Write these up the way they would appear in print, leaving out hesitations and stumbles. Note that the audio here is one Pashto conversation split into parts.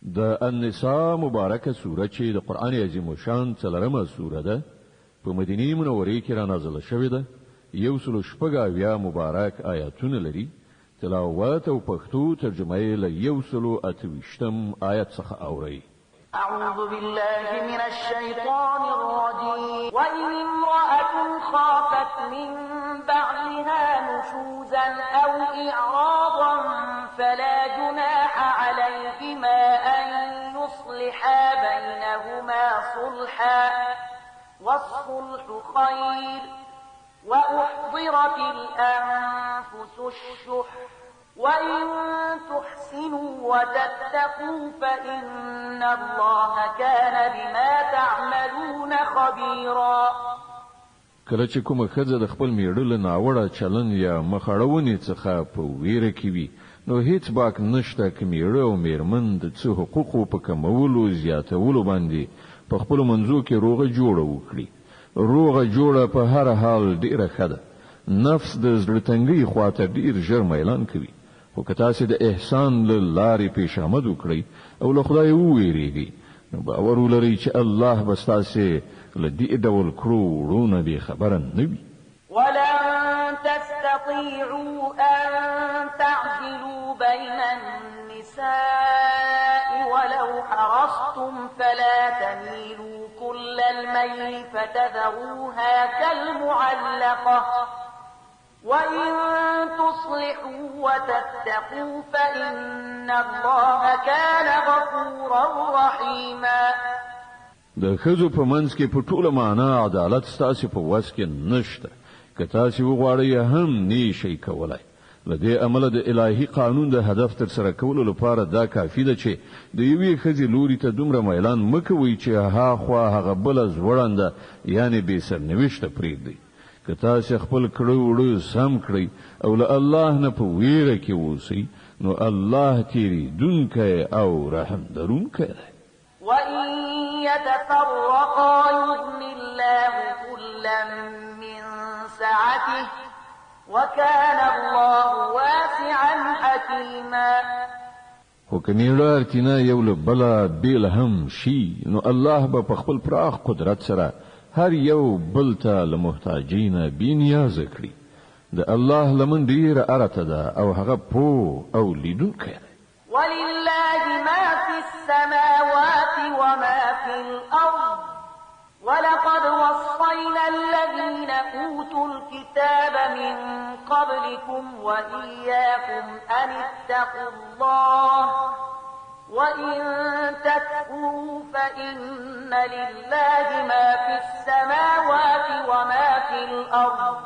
د النساء مبارکه سوره چې د قران عظیم شان څلرمه سوره ده په مدینه منوره کې را نازله شوې ده. 108 مبارک آیاتونه لري. تلاوت او پښتو ترجمه یې له 128 آیت څخه اوري. أعوذ بالله من الشيطان الرجيم وإن امرأة خافت من بعلها نشوزا أو إعراضا فلا جناح عليهما أن يصلحا بينهما صلحا والصلح خير وأحضرت الأنفس الشح وإن تحسنوا وتتقوا فإن الله كان بما تعملون خبيرا. کله چې کومه ښځه د خپل میړه له ناوړه چلن یا مخاړونې څخه په ویره کې وي نو هیڅ باک نشته چې میړه او میرمن د څه حقوقو په کمولو زیاتولو باندې په خپل منځو کې روغه جوړه وکړي. روغه جوړه په هر حال ډیره ښه ده. نفس د زړه تنګۍ خواته ډیر ژر میلان کوي. خو که تاسو د احسان له لارې پیش آمد وکړئ او له خدای وویریږئ نو باور ولرئ چې الله به ستاسې له دې ډول کړو وړونه بې خبره نه وي. ولن تستطيعوا أن تعدلوا بين النساء ولو حرصتم فلا تميلوا كل الميل فتذروها كالمعلقة وإن تصلحوا وتتقوا فإن الله كان غفورا رحيما. د ښځو په منځ کې په ټوله معنا عدالت ستاسو په وس کې نشته. که تاسو وغواړئ هم نشئ کولای. له دې عمله د الهي قانون د هدف تر سره کولو لپاره دا کافي ده چې د یوې ښځې لوري ته دومره میلان مکوئ چې هاخوا هغه بله زوړنده یعنې بې سرنوشته پرېږدئ. که تاسو خپل کړو وړو سم کړئ او له الله نه په ویره کې اوسئ نو الله تیریدونکی او رحم درونکی دی. وإن يتفرقا يغن الله كلا من سعته وكان الله واسعا حكيما. خو که میړه اړتینا یو له بله بیل هم شي نو الله به په خپل پراخ قدرت سره هر یو بل ته له محتاجینه بې نیازه کړي. د الله لمن ډیره ارته ده او هغه پوه او لیدونکی دی. ولله ما في السماوات وما في الأرض ولقد وصينا الذين أوتوا الكتاب من قبلكم وإياكم أن اتقوا الله وإن تكفروا فإن لله ما في السماوات وما في الأرض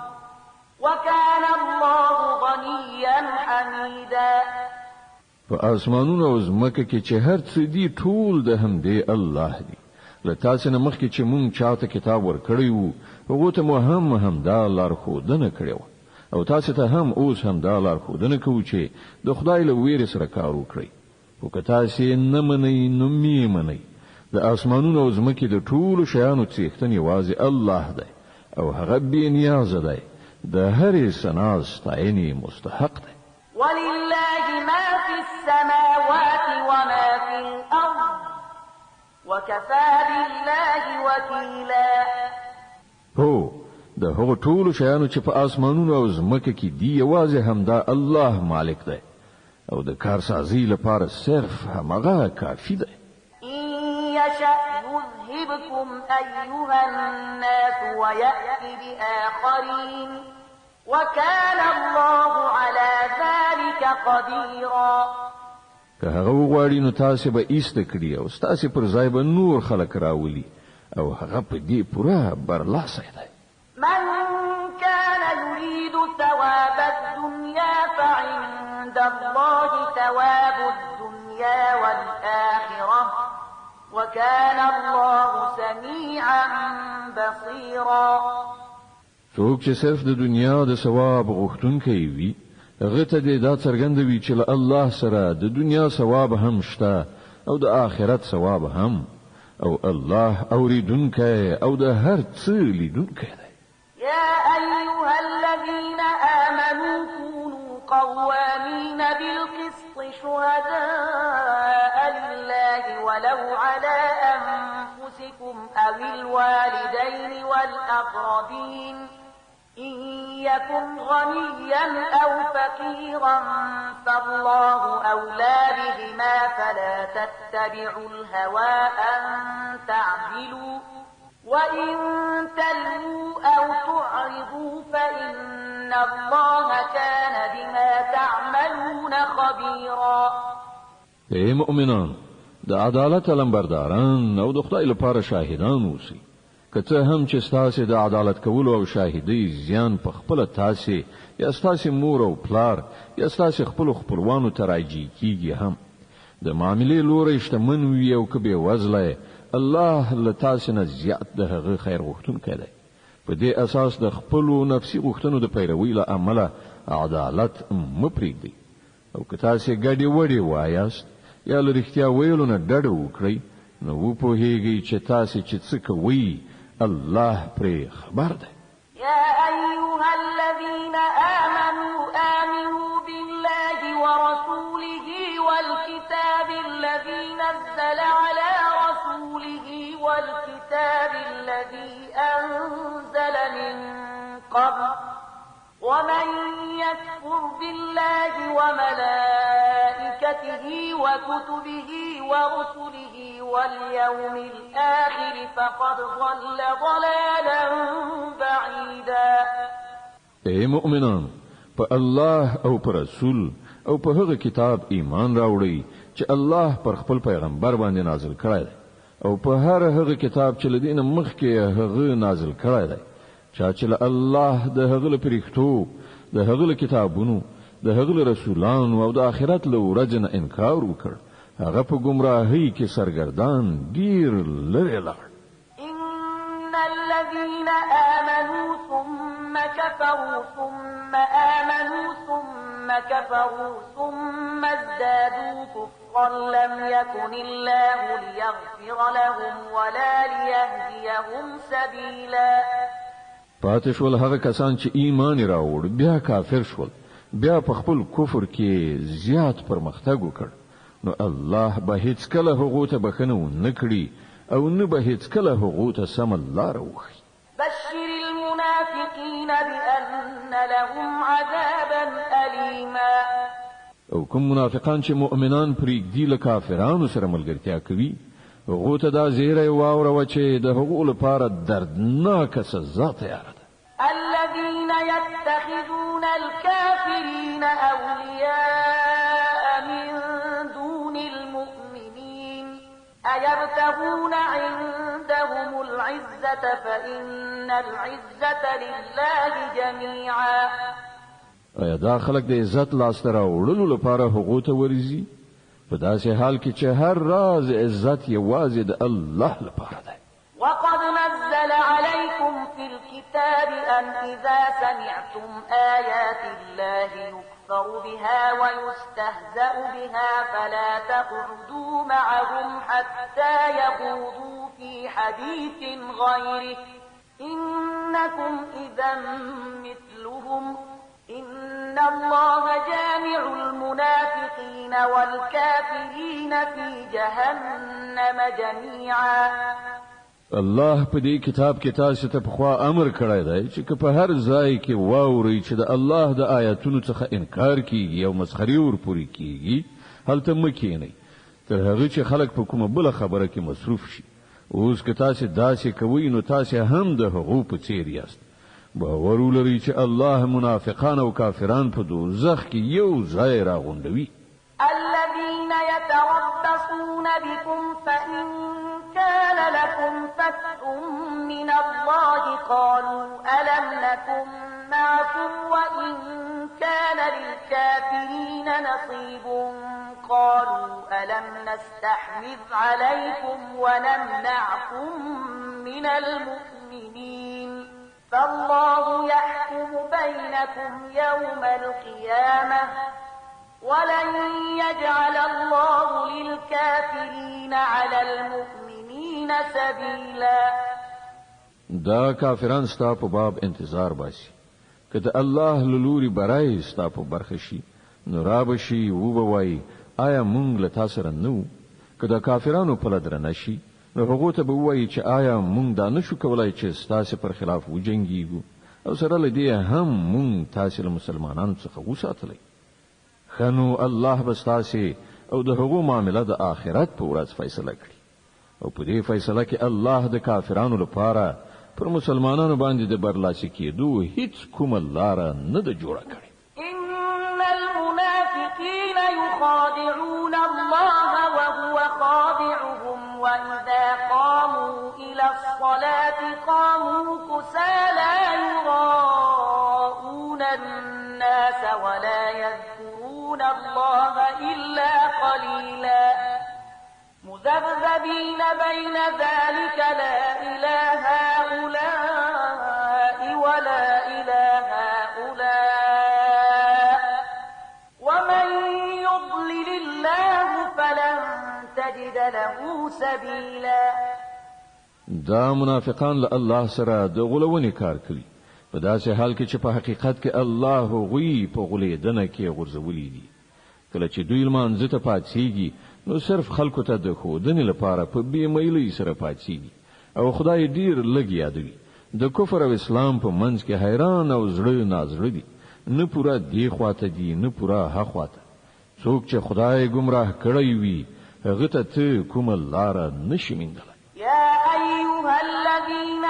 وكان الله غنيا حميدا. په اسمانونو او ځمکه کې چې هر څه دي ټول د همدې الله دی. له تاسو نه مخکې چې مونږ چاته کتاب ورکړی وو هغو ته مو همدا لارښودنه کړې وه او تاسو ته هم اوس همدا لارښودنه کوو چې د خدای له ویرې سره کار وکړئ. خو که تاسو نه منئ نو مې منئ. د اسمانونو او ځمکې د ټولو شیانو څښتن یوازې الله دی او هغه بې نیازه دی. د هرې ثنا ستاینې مستحق دی. ولله ما في السماوات وما في الأرض وكفى بالله وكيلا. هو د هغو ټولو شیانو چې په اسمانونو او ځمکه کې دي یوازې همدا الله مالک دی او د کارسازي لپاره صرف همغه کافي دی. إن يشأ يذهبكم أيها الناس ويأتي بآخرين وكان الله على ذلك قديرا. که هغه وغواړي نو تاسو به ایسته کړي او ستاسو پر ځای به نور خلک راولي او هغه په دې پوره برلاسی دی. من كان يريد ثواب الدنيا فعند الله ثواب الدنيا والآخرة وكان الله سميعا بصيرا. څوک چې صرف د دنیا د ثواب غوښتونکی وي هغه ته دا څرګند وي چې له الله سره د دنیا ثواب هم شته او د آخرت ثواب هم او الله اوریدونکی او د هر څه لیدونکی دی. يا أيها الذين آمنوا كونوا قوامين بالقسط شهداء لله ولو على أنفسكم أو الوالدين والأقربين إن يكن غنيا أو فقيرا فالله أولى بهما فلا تتبعوا الهوى أن تعدلوا وإن تلووا أو تعرضوا فإن الله كان بما تعملون خبيرا. اے مؤمنان، د عدالت لمبرداران او د خدای لپاره شاهدان اوسئ. که څه هم چې ستاسې د عدالت کولو او شاهدۍ زیان په خپله تاسې یا ستاسې مور او پلار یا ستاسې خپلو خپلوانو ته راجع کیږي هم، د معاملې لوری شتمن وي او که بېوزله، الله له تاسې نه زیات د هغه خیر غوښتونکی دی. په دې اساس د خپلو نفسي غوښتنو د پیروۍ له امله عدالت مه پرېږدئ. او که تاسې ګډې وډې وایاست یا له رښتیا ویلو نه ډډه وکړئ، نو وپوهیږئ چې تاسې چې څه کوئ الله پرې خبر دی. يا أيها الذين آمنوا بالله ورسوله والكتاب الذي نزل على رسوله والكتاب الذي أنزل من قبل ومن يكفر بالله وملائكته وكتبه ورسله واليوم الآخر فقد ضل ضلالا بعيدا. اے مؤمنان، په الله او په رسول او په هغه کتاب ایمان راوړئ چې الله پر خپل پیغمبر باندې نازل کړی دی، او په هر هغه کتاب چې له دې نه مخکې هغه نازل کړی دی. چا چې الله د هغه له فرښتو، د هغه له کتابونو، د هغه له رسولانو او د آخرت له ورځې نه انکار وکړ، هغه په گمراهۍ کې سرګردان ډیر لرې لاړ. إن الذين آمنوا ثم كفروا ثم آمنوا ثم كفروا ثم ازدادوا كفرا لم يكن الله ليغفر لهم ولا ليهديهم سبيلا. پاتې شول هغه کسان چې ایمان راوړ بیا کافر شول، بیا په خپل کفر کې زیات پرمختګ وکړ، نو الله به هیڅ کله هغو ته بخنه نه کړي او نه به هیڅ کله هغو ته سم لار وښیي. بشر المنافقين بأن لهم عذابا أليما. او کوم منافقان چې مؤمنان پرېږدي له کافرانو سره ملګرتیا کوي، هغو ته دا زیری واوروه چې د هغو لپاره دردناکه سزا تیاره ده. الذين يتخذون الكافرين أولياء من دون المؤمنين أيبتغون عندهم العزة فإن العزة لله جميعا. ایا دا خلک د عزت لاسته راوړلو لپاره هغو ته ورځي؟ په داسې حال کې چې هر راز عزت یوازې د الله لپاره دی. وقد نزل عليكم في الكتاب أن إذا سمعتم آيات الله يكفر بها ويستهزأ بها فلا تقعدوا معهم حتى يخوضوا في حديث غيره إنكم إذا مثلهم إن الله جامع المنافقين والكافرين في جهنم جميعا. الله په دې کتاب کې تاسو ته په خوا امر کړی دی چې په هر ځای کې واوري چې د الله د آیاتونو څخه انکار کیږي او مسخري ورپوري کیږي، هلته مکینئ تر هغه چې خلک په کومه بل خبره کې مصروف شي. اوس که تاسو داسې کوئ نو تاسو هم د هغو په څیر یاست. باور ولرئ چې الله منافقان او کافران په دوزخ کې یو ځای راغونډوي. الذين يتربصون بكم فإن كان لكم فتح من الله قالوا ألم نكن معكم وإن كان للكافرين نصيب قالوا ألم نستحوذ عليكم ونمنعكم من المؤمنين فالله يحكم بينكم يوم القيامة ولن يجعل الله للكافرين على المؤمنين سبيلا. دا کافران ستا په باب انتظار باسي، که د الله لوري برای ستا په برخه شي نو را بشي و بوای آیا مونږ له تاسو سره نو که د کافرانو په لدر نشي نو هغه ته به وایي چې آیا مونږ دا نشو کولای چې ستاسو پر خلاف وجنګیږو او سره لدی هم مونږ تاسو مسلمانانو څخه وساتلی خنو الله بستاسي او د هغو معاملې د آخرت په ورځ فیصله کړي او په دې فیصله کې الله د کافرانو لپاره پر مسلمانانو باندې د برلاسي کېدو هیڅ کومه لار نه ده جوړه کړې. ان المنافقين يخادعون الله وهو خادعهم واذا قاموا الى الصلاه قاموا كسالى يراءون الناس ولا يذكرون الله الا قليلا مذبذبين بين ذلك لا إلى هؤلاء ولا إلى هؤلاء ومن يضلل الله فلن تجد له سبيلا. دا منافقان له الله سره د غلونې کار کوي په داسې حال کې چې په حقیقت کې الله غوی په غلیدنه کې غورځولي دي. کله چې دوی لمانځه ته پاتېږي نو صرف خلکو ته د خودنې لپاره په بې میلۍ سره پاتېږي او خدای ډیر لږ یادوي. د کفر او اسلام په منځ کې حیران او زړه نازړه دي، نه پورا دی خواته دي نه پورا ها خواته. څوک چې خدای گمراه کړی وي هغه ته کومه لار نشي موندلی. يا أيها الذين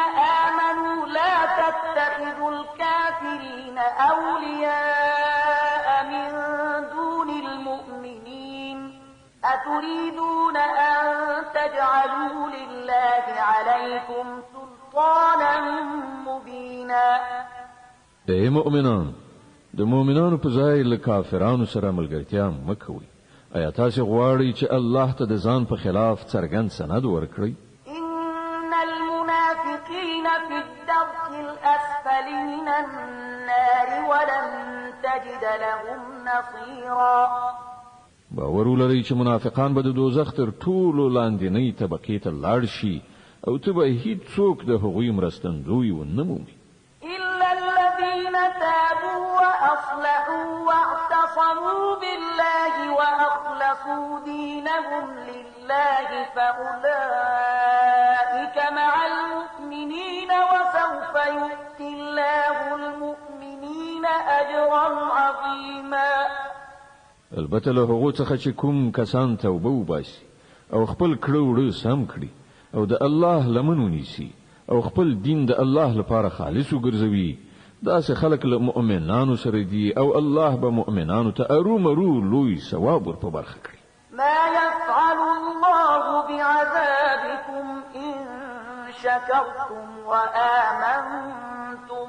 آمنوا لا تتخذوا الكافرين أولياء من دون المؤمنين أتريدون أن تجعلوا لله عليكم سلطانا مبينا. اے مؤمنان، د مؤمنانو په ځای له کافرانو سره ملګرتیا مه کوئ. آیا تاسو غواړئ چې الله ته د ځان په خلاف څرګند سند ورکړئ؟ إن المنافقين في الدرك الأسفل من النار ولن تجد لهم نصيرا. باور ولرئ چې منافقان به د دوزخ تر ټولو لاندنۍ طبقې ته لاړ شي او ته به هیڅوک د هغوی مرستندوی ونه مومي. إلا الذين تابوا وأصلحوا واعتصموا بالله وأخلصوا دينهم لله فأولئك مع المؤمنين وسوف يؤتي الله المؤمنين أجرا عظيما. البته له هغو څخه چې کوم کسان توبه وباسي او خپل کړه وړه سم کړي او د الله لمن ونیسي او خپل دین د الله لپاره خالص وګرځوي، داسې خلک له مؤمنانو سره دي او الله به مؤمنانو ته ارومرو لوی ثواب ور په برخه کړي. ما يفعل الله بعذابكم إن شكرتم وآمنتم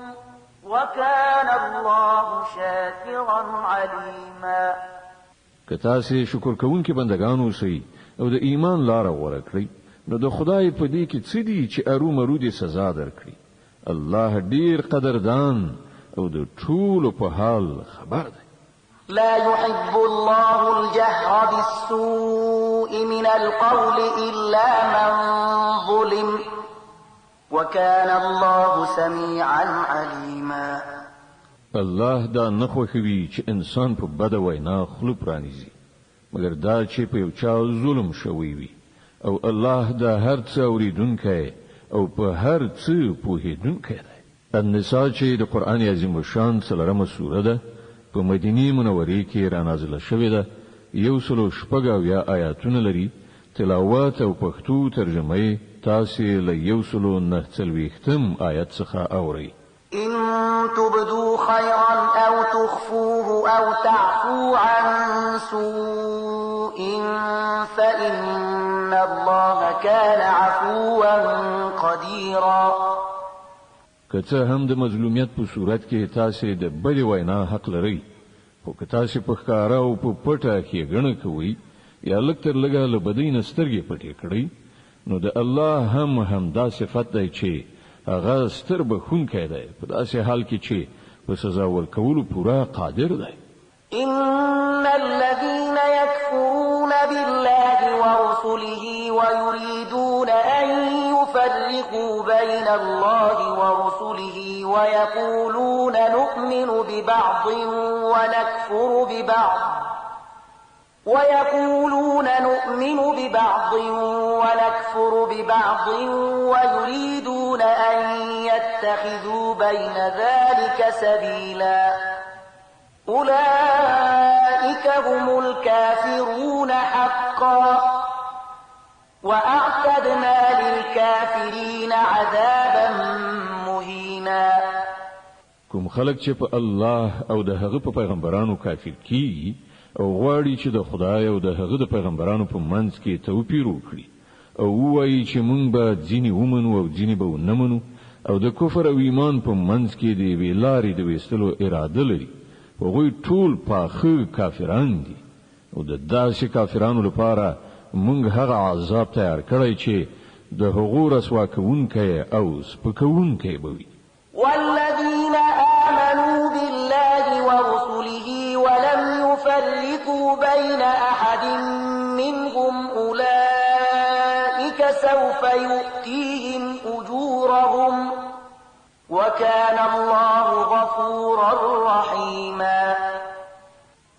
وكان الله شاكرا عليما. که تاسو شکر کوونکي بندگان اوسئ او د ایمان لار غوره کړئ نو د خدای په دې کې څه دي چې ارومرو دې سزا درکړي. الله ډیر قدردان او د ټولو په حال خبر دی. لا يحب الله الجهر بالسوء من القول إلا من ظلم وكان الله سميعا عليما. الله دا نه خوښوي چې انسان په بده وینا خوله پرانیزي مګر دا چې په یو چا ظلم شوی وي او الله دا هر څه اوریدونکی او په هر څه پوهیدونکی دی. النساء چې د قرآن عظیم شان څلورمه سوره ده په مدینه منوره کې را نازله شوې ده. 106 آیاتونه لري. تلاوت او پښتو ترجمه تاسو له 109 آیت څخه اورئ. إن تبدوا خيرا أو تخفوه أو تعفو عن سوء فإن الله كان عفوا قديرا. که څه هم د مظلومیت په صورت کې تاسو د بلې وینا حق لرئ، خو که تاسو په ښکارا او په پټه کې ګڼه کوئ یا لږ تر لږه له بدۍ نه سترګې پټې کړئ نو د الله هم دا صفت دی چې هغه ستر بخښونکی دی په داسې حال کې چې په سزا ورکولو پوره قادر دی. إن الذين يكفرون بالله ورسله ويريدون أن يفرقوا بين الله ورسله ويقولون نؤمن ببعض ونكفر ببعض ويقولون نؤمن ببعض ونكفر ببعض ويريدون أن يتخذوا بين ذلك سبيلا أولئك هم الكافرون حقا وأعتدنا للكافرين عذابا مهينا. کوم خلق چې په الله او د هغه په پیغمبرانو کافر کیږي او غواړي چې د خدای او د هغه د پیغمبرانو په منځ کې توپیر وکړي او وایي چې مونږ به ځینې ومنو او ځینې به ونه منو او د کفر او ایمان په منځ کې د یوې لارې د ویستلو اراده لري، هغوی ټول پاخه کافران دي او د داسې کافرانو لپاره مونږ هغه عذاب تیار کړی چې د هغو رسوا کوونکی او سپکوونکی به وي. والذين آمنوا بالله ورسله ولم يفرقوا بين أحد منهم أولئك سوف يؤتيهم أجورهم وكان الله غفورا رحيما.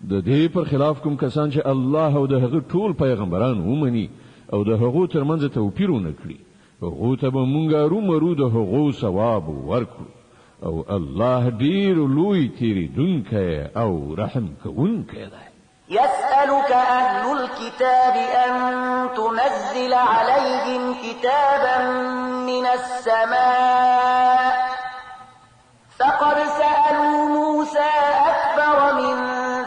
د دې پر خلاف کوم کسان چې الله او د هغه ټول پیغمبران ومني او د هغو ترمنځ توپیر ونه کړي، هغو ته به مونږ رومرو د هغو ثواب ورکړو او الله ډیر لوی تیریدونکی او رحم کوونکی دی. يسألك أهل الكتاب أن تنزل عليهم كتابا من السماء فقد سألوا موسى أكبر من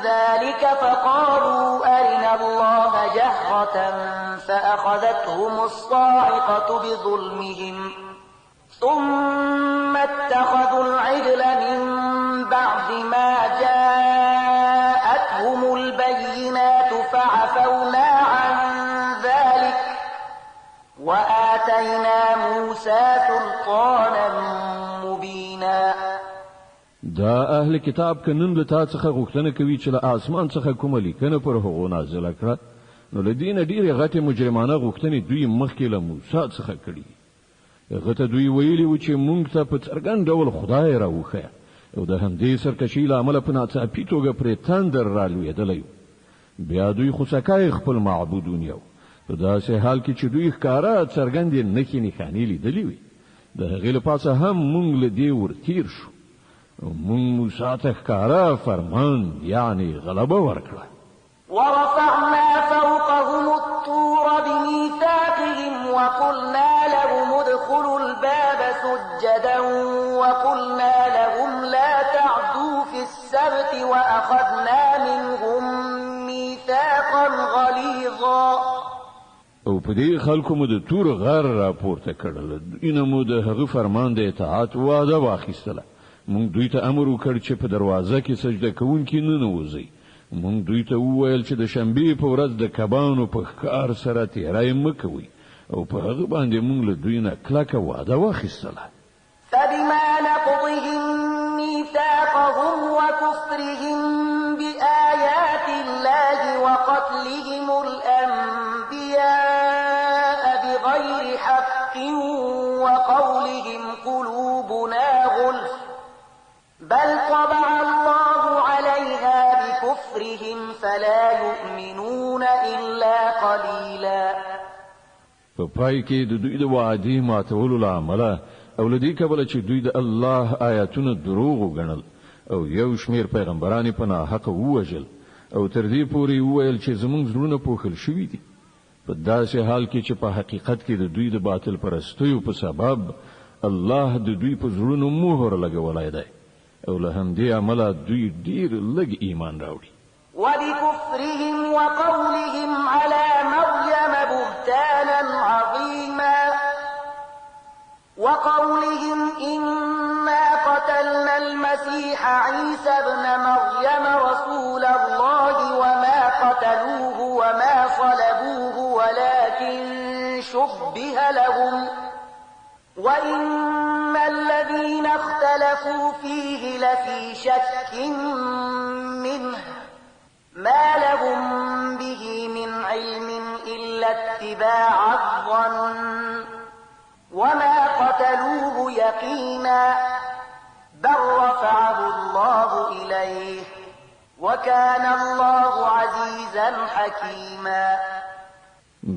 ذلك فقالوا أرنا الله جهرة فأخذتهم الصاعقة بظلمهم ثم اتخذوا العجل من بعد ما جاءتهم البينات فعفونا عن ذلك وآتينا موسى سلطانا مبينا. دا اهل کتاب کنن له تا څخه غوښتنه کوي چې له آسمان څخه کومه لیکنه پر هغو نازله کړه، نو له دې نه ډېرې غټې مجرمانه غوښتنې دوی مخکې له موسی څخه کړي. هغه ته دوی ویلي و چې مونږ ته په څرګند ډول خدای راوښیه او د همدې سرکشي له امله په ناڅاپي توګه پرې تندر رالوېدلی و. بیا دوی خوسکی خپل معبود ونیو په داسې حال کې چې دوی ښکاره څرګندې نښې نښانې لیدلې وې. د هغې له پاسه هم مونږ له دې ورتیر شو. مونږ موسی ته ښکاره فرمان یعنی غلبه ورکړه. ورفعنا فوقهم الطور بميثاقهم وقلنا لهم ادخلوا الباب سجدا وقلنا لهم لا تعدوا في السبت وأخذنا منهم ميثاقا غليظا. او په دې خلکو مو د تور غر راپورته کړل، دوی مو د هغه فرمان د اطاعت وعده واخیستله. مونږ دوی ته امر وکړ چې په دروازه کې سجده کوونکي نه نوځي. مونږ دوی ته وویل چې د شنبې په ورځ د کبانو په ښکار سره تیری مه کوئ او په هغه باندې مونږ له دوی نه کلکه وعده واخیستله. فبما نقضهم ميثاقهم وكفرهم بآيات الله وقتلهم الأنبياء بغير حق وقولهم قلوبنا غلف بل طبع الله عليها بكفرهم فلا يؤمنون إلا قليلا. په پای کې د دوی د وعدې ماتولو له امله او له دې کبله چې دوی د الله آیاتونه دروغ وګڼل او یو شمیر پیغمبران په ناحقه ووژل او تر دې پورې وویل چې زموږ زړونه پوښل شوي دي، په داسې حال کې چې په حقیقت کې د دوی د باطل پرستیو په سبب الله د دوی په زړونو مهر لګولی دی او له همدې امله دوی ډیر لږ ایمان راوړي. وبكفرهم وقولهم على مريم بهتانا عظيما وقولهم إنا قتلنا المسيح عيسى ابن مريم رسول الله وما قتلوه وما صلبوه ولكن شبه لهم وإن الذين اختلفوا فيه لفي شك منه ما لهم به من علم إلا اتباع الظن وما قتلوه يقينا بل رفعه الله إليه وكان الله عزيزا حكيما.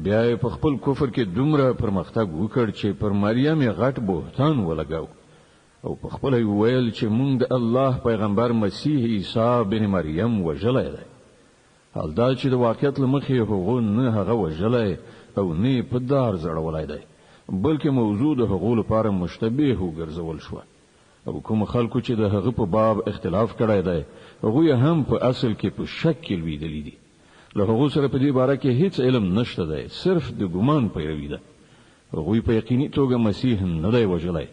بیا یې په خپل کفر کې دومره پرمختګ وکړ چې پر مریم یې غټ بهتان ولګاو او په خپل ویل چې موږ د الله پیغمبر مسیح عیسی بن مریم وژلای دی. حال دا چې د واقعیت لمخې هغه نه هغه وژلای او نه په دار زړولای دی، بلکې موضوع د هغه لپاره مشتبه وګرځول شو. او کوم خلکو چې د هغه په باب اختلاف کړی دی هغه هم په اصل کې په شک کې لیدلی دي. له هغه سره په دې باره کې هیڅ علم نشته دی، صرف د ګمان پیروي ده. هغه په یقیني توګه مسیح نه دی وژلای،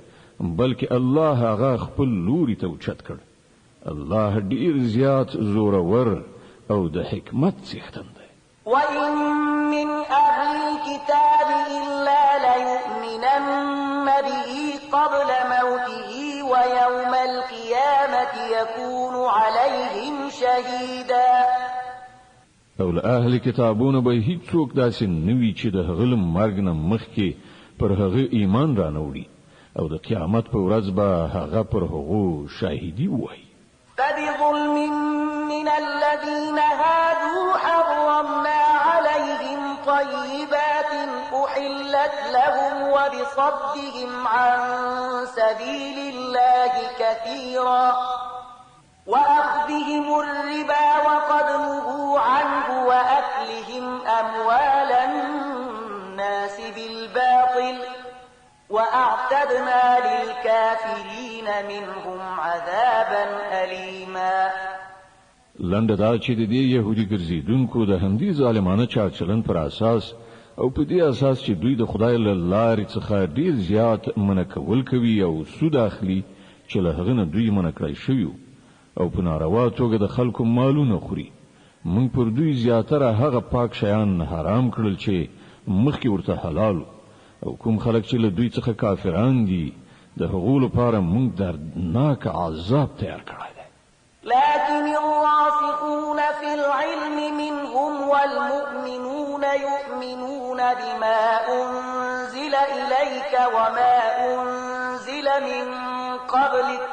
بلکې الله هغه خپل لوري ته اوچت کړ. الله ډیر زیات زورور او د حکمت څښتن دی. وَإِن مِّنْ أَهْلِ الْكِتَابِ إِلَّا لَيُؤْمِنَنَّ بِهِ قَبْلَ مَوْتِهِ وَيَوْمَ الْقِيَامَةِ يَكُونُ عَلَيْهِمْ شَهِيدًا. او له اهل کتابونو به هیڅوک داسې نوي چې د هغه مرګ نه مخکې پر هغه ایمان را نوړي او د قیامت په ورځ به هغه پر هغه شاهدي وایي. فبظلم من الذين هادوا حرمنا عليهم طيبات أحلت لهم وبصدهم عن سبيل الله كثيرا وأخذهم الربا وقد نهوا عنه وأكلهم أموال الناس بالباطل وأعتدنا للكافرين منهم عذابا أليما. لنډه دا چې د دې يهودي ګرځیدونکو د همدې ظالمانه چارچلن پر اساس او په دې اساس چې دوی د خدای له لارې څخه ډیر زیات منکول کوي او سود اخلي چې له هغه نه دوی منکړای شوی او په ناروا توګه د خلکو مالونه خوري. موږ پر دوی زیاتره هغه پاک شیان حرام کړل چې مخکې ورته حلال او کوم خلک چې له دوی څخه کافران دي د هغو لپاره موږ دردناک عذاب تیار کړی دی. لكن الراسخون في العلم منهم والمؤمنون يؤمنون بما أنزل إليك وما أنزل من قبلك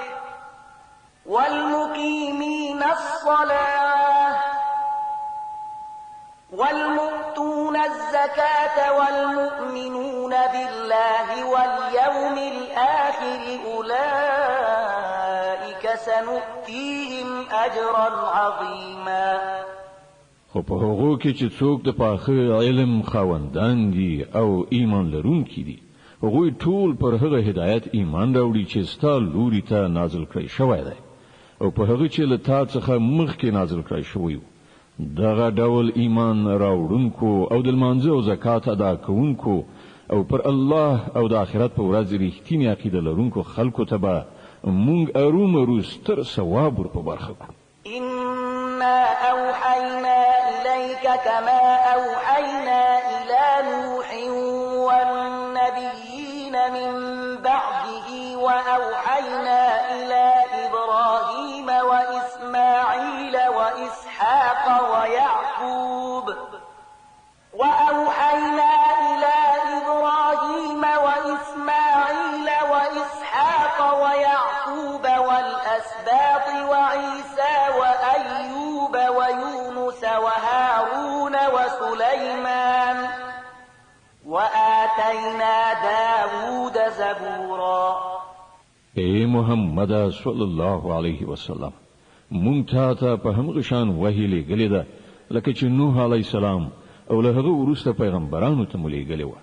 والمقيمين الصلاة والمؤتون الزكاة والمؤمنون بالله واليوم الآخر أولئك سنؤتيهم أجرا عظيما. خو په هغو کې چې څوک د پاخه علم خاوندان دي او ایمان لرونکي دي هغوی ټول پر هغه هدایت ایمان راوړي چې ستا لوري ته نازل کړی شوی دی او په هغه چې له تا څخه مخکې نازل کړی شوی دغه ډول ایمان راوړونکو او د لمانځه او زکات ادا کوونکو او پر الله او د آخرت په ورځ رښتینی عقیده لرونکو خلکو ته به مونږ ارومرو ستر ثواب ور په برخه کړو. إنا أوحينا إليك كما أوحينا إلى نوح والنبيين من بعده وأوحينا إلى إبراهيم وإسماعيل وإسحاق ويعقوب وأوحينا إلى إبراهيم وإسماعيل وإسحاق ويعقوب والأسباط وعيسى وأيوب ويونس وهارون وسليمان وآتينا داود زبورا. اے محمد صلی الله علیه وسلم مونږ ته په همغه شان وحی لګلې ده لکه چې نوح علی السلام او له هغه وروسته پیغمبرانو ته ملګلې و.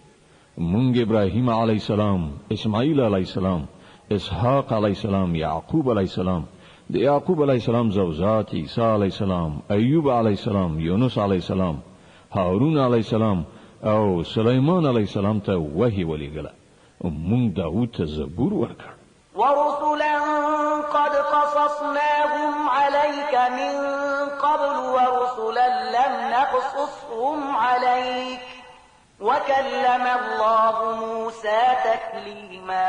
مونږ ابراهیم علی السلام، اسماعیل علی السلام، اسحاق علی السلام، یعقوب علی السلام، د یعقوب علی السلام زوجات عیسی علی السلام، ایوب علی السلام، یونس علی السلام، هارون علی السلام او سلیمان علی السلام ته وحی ولګله. مونږ داوود ته زبور ورکړ. ورسلا قد قصصناهم عليك من قبل ورسلا لم نقصصهم عليك وكلم الله موسى تكليما.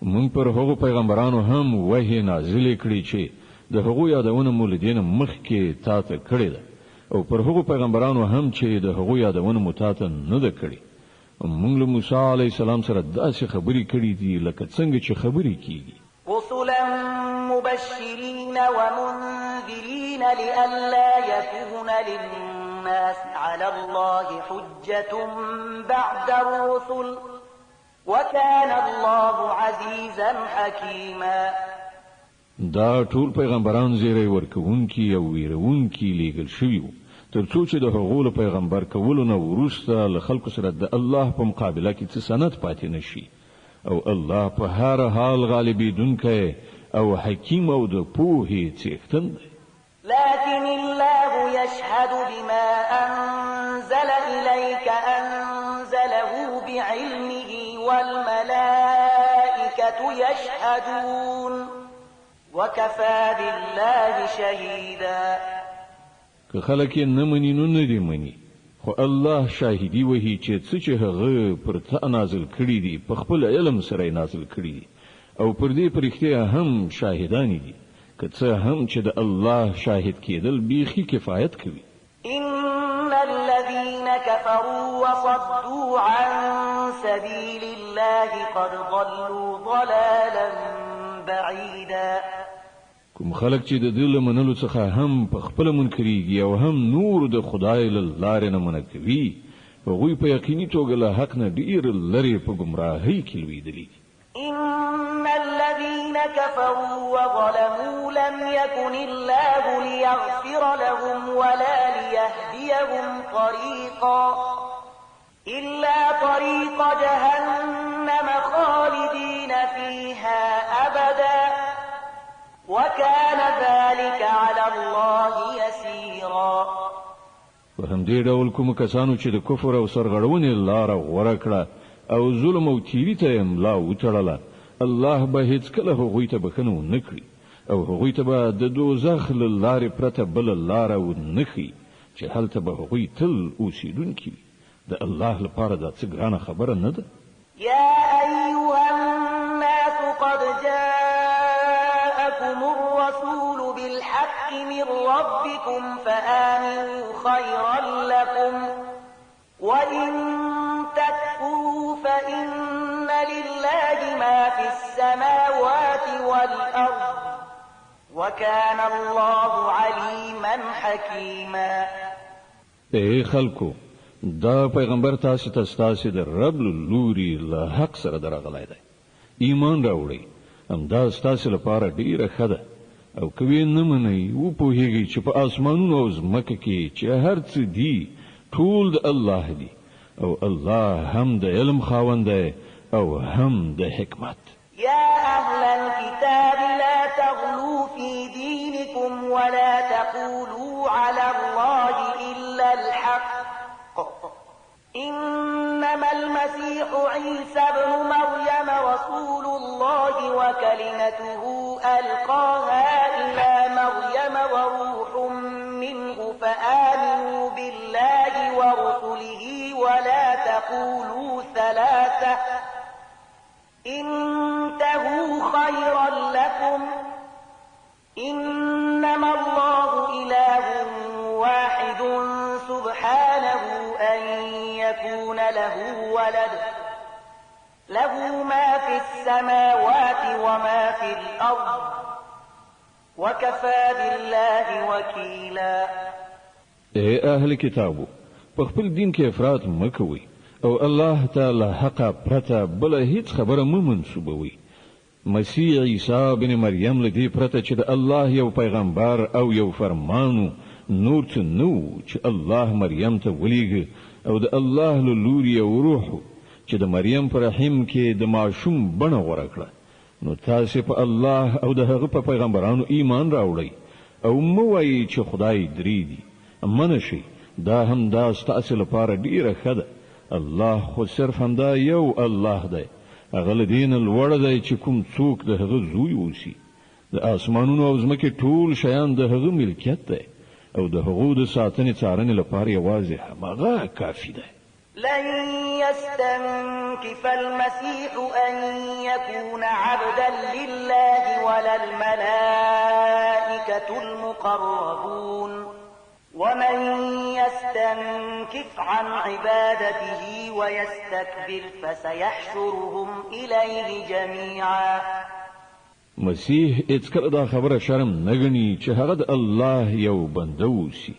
مونږ پر هغو پیغمبرانو هم وحی نازل کړی چې د هغو یادونه مولدین مخکې تا ته کړی ده او پر هغو پیغمبرانو هم چې د هغو یادونه مو تا ته نه ده کړی. مونږ له موسی علی السلام سره داسې خبرې کړې دي لکه څنګه چې خبرې کیږي. رسلا مبشرين ومنذرين لئلا يكون للناس على الله حجة بعد الرسل وكان الله عزيزا حكيما. دا ټول پیغمبران زیری ورکوونکي او ویرونکي لیږل شوي وو ترڅو چې د هغو له پیغمبر کولو نه وروسته له خلکو سره د الله په مقابله کې څه سند پاتې نشي او الله په هر حال غالبیدونکی او حکیم او د پوهې څښتن دی. لكن الله يشهد بما أنزل إليك أنزله بعلمه والملائكة يشهدون وكفى بالله شهيدا. که خلک نه مني نو نه دي مني خو الله شاهدي وهي چې هغه پر تا نازل کړی دي په خپل علم سره نازل کړی دي او پر دې پرختیا هم شاهدان دي که څه هم چې د الله شاهد کېدل بیخي کفایت کوي. إن الذين كفروا وصدوا عن سبيل الله قد ضلوا ضلالا بعيدا. کوم خلک چې د دې منلو څخه هم په خپل منکريږي او هم نور د خدای له لارې نه منکوي هغوی په یقیني توګه له حق نه ډیر لري په گمراهۍ کې لویدلي. إن الذين كفروا وظلموا لم يكن الله ليغفر لهم ولا ليهديهم طريقا إلا طريق جهنم خالدين فيها أبدا وكان ذلك على الله يسيرا. وهم دې ډول کوم کسانو چې د کفر او سرغړونې لار غوړه کړه او ظلم او تیری ته املا وتړله الله به هیڅ کله هغوی ته بخنه ونه کړي او هغوی ته به د دوزخ له لارې پرته بل لاره ونه ښیي چې هلته به هغوی تل اوسیدونکي وي. د الله لپاره دا څه ګرانه خبره نه ده. يا أيها الناس قد جاءكم الرسول بالحق من ربكم فآمنوا خيرا لكم وإن تكفروا فإن لله ما في السماوات والأرض وكان الله عليما حكيما. اے خلکو دا پیغمبر تاسو ته ستاسو د رب لوري له حق سره درغلی دی. ایمان راوړئ هم دا ستاسو لپاره ډیره ښه ده او کوي نه منئ او پوهیږئ چې په اسمانونو او ځمکه کې چې هر څه دي ټول د الله دي او الله هم د علم خاوند دی او هم د حکمت. يا أهل الكتاب لا تغلوا في دينكم ولا تقولوا على الله إلا الحق إنما المسيح عيسى ابن مريم رسول الله وكلمته ألقاها إلى مريم وروح منه فآمنوا بالله ورسله ولا تقولوا ثلاثة انتهوا خيرا لكم إنما الله إله واحد سبحانه أن يكون له ولد له ما في السماوات وما في الأرض وكفى بالله وكيلا. اے اهل کتابو په خپل دین کې افراط مکوئ او الله تعالی حق پرته بل هیڅ خبره مو منسوبوي. مسیح عیسی بن مریم لدی پرته چې د الله یو پیغمبر او یو فرمانو نور څه نو چې الله مریم ته ولېږه او د الله له لوري یو روح چې د مریم پر رحم کې د معصوم بڼه غوړه کړه. نو تاسو په الله او د هغه په پیغمبرانو ایمان راوړئ او مو وایي چې خدای درې دي. منشي دا هم دا ستاسو لپاره ډیره ښه ده. الله خو صرف همدا یو الله دی. هغه له دین لوړ دی چې کوم څوک د هغه زوی اوسي. د اسمانونو او ځمکې ټول شیان د هغه ملکیت دی او د هغو د ساتنې څارنې لپاره یوازې همغه کافي دی. لن يستنكف المسيح أن يكون عبدا لله ولا الملائكة المقربون ومن يستنكف عن عبادته ويستكبر فسيحشرهم إليه جميعا. مسیح هیڅکله دا خبره شرم نه ګڼي چې هغه د الله یو بنده اوسي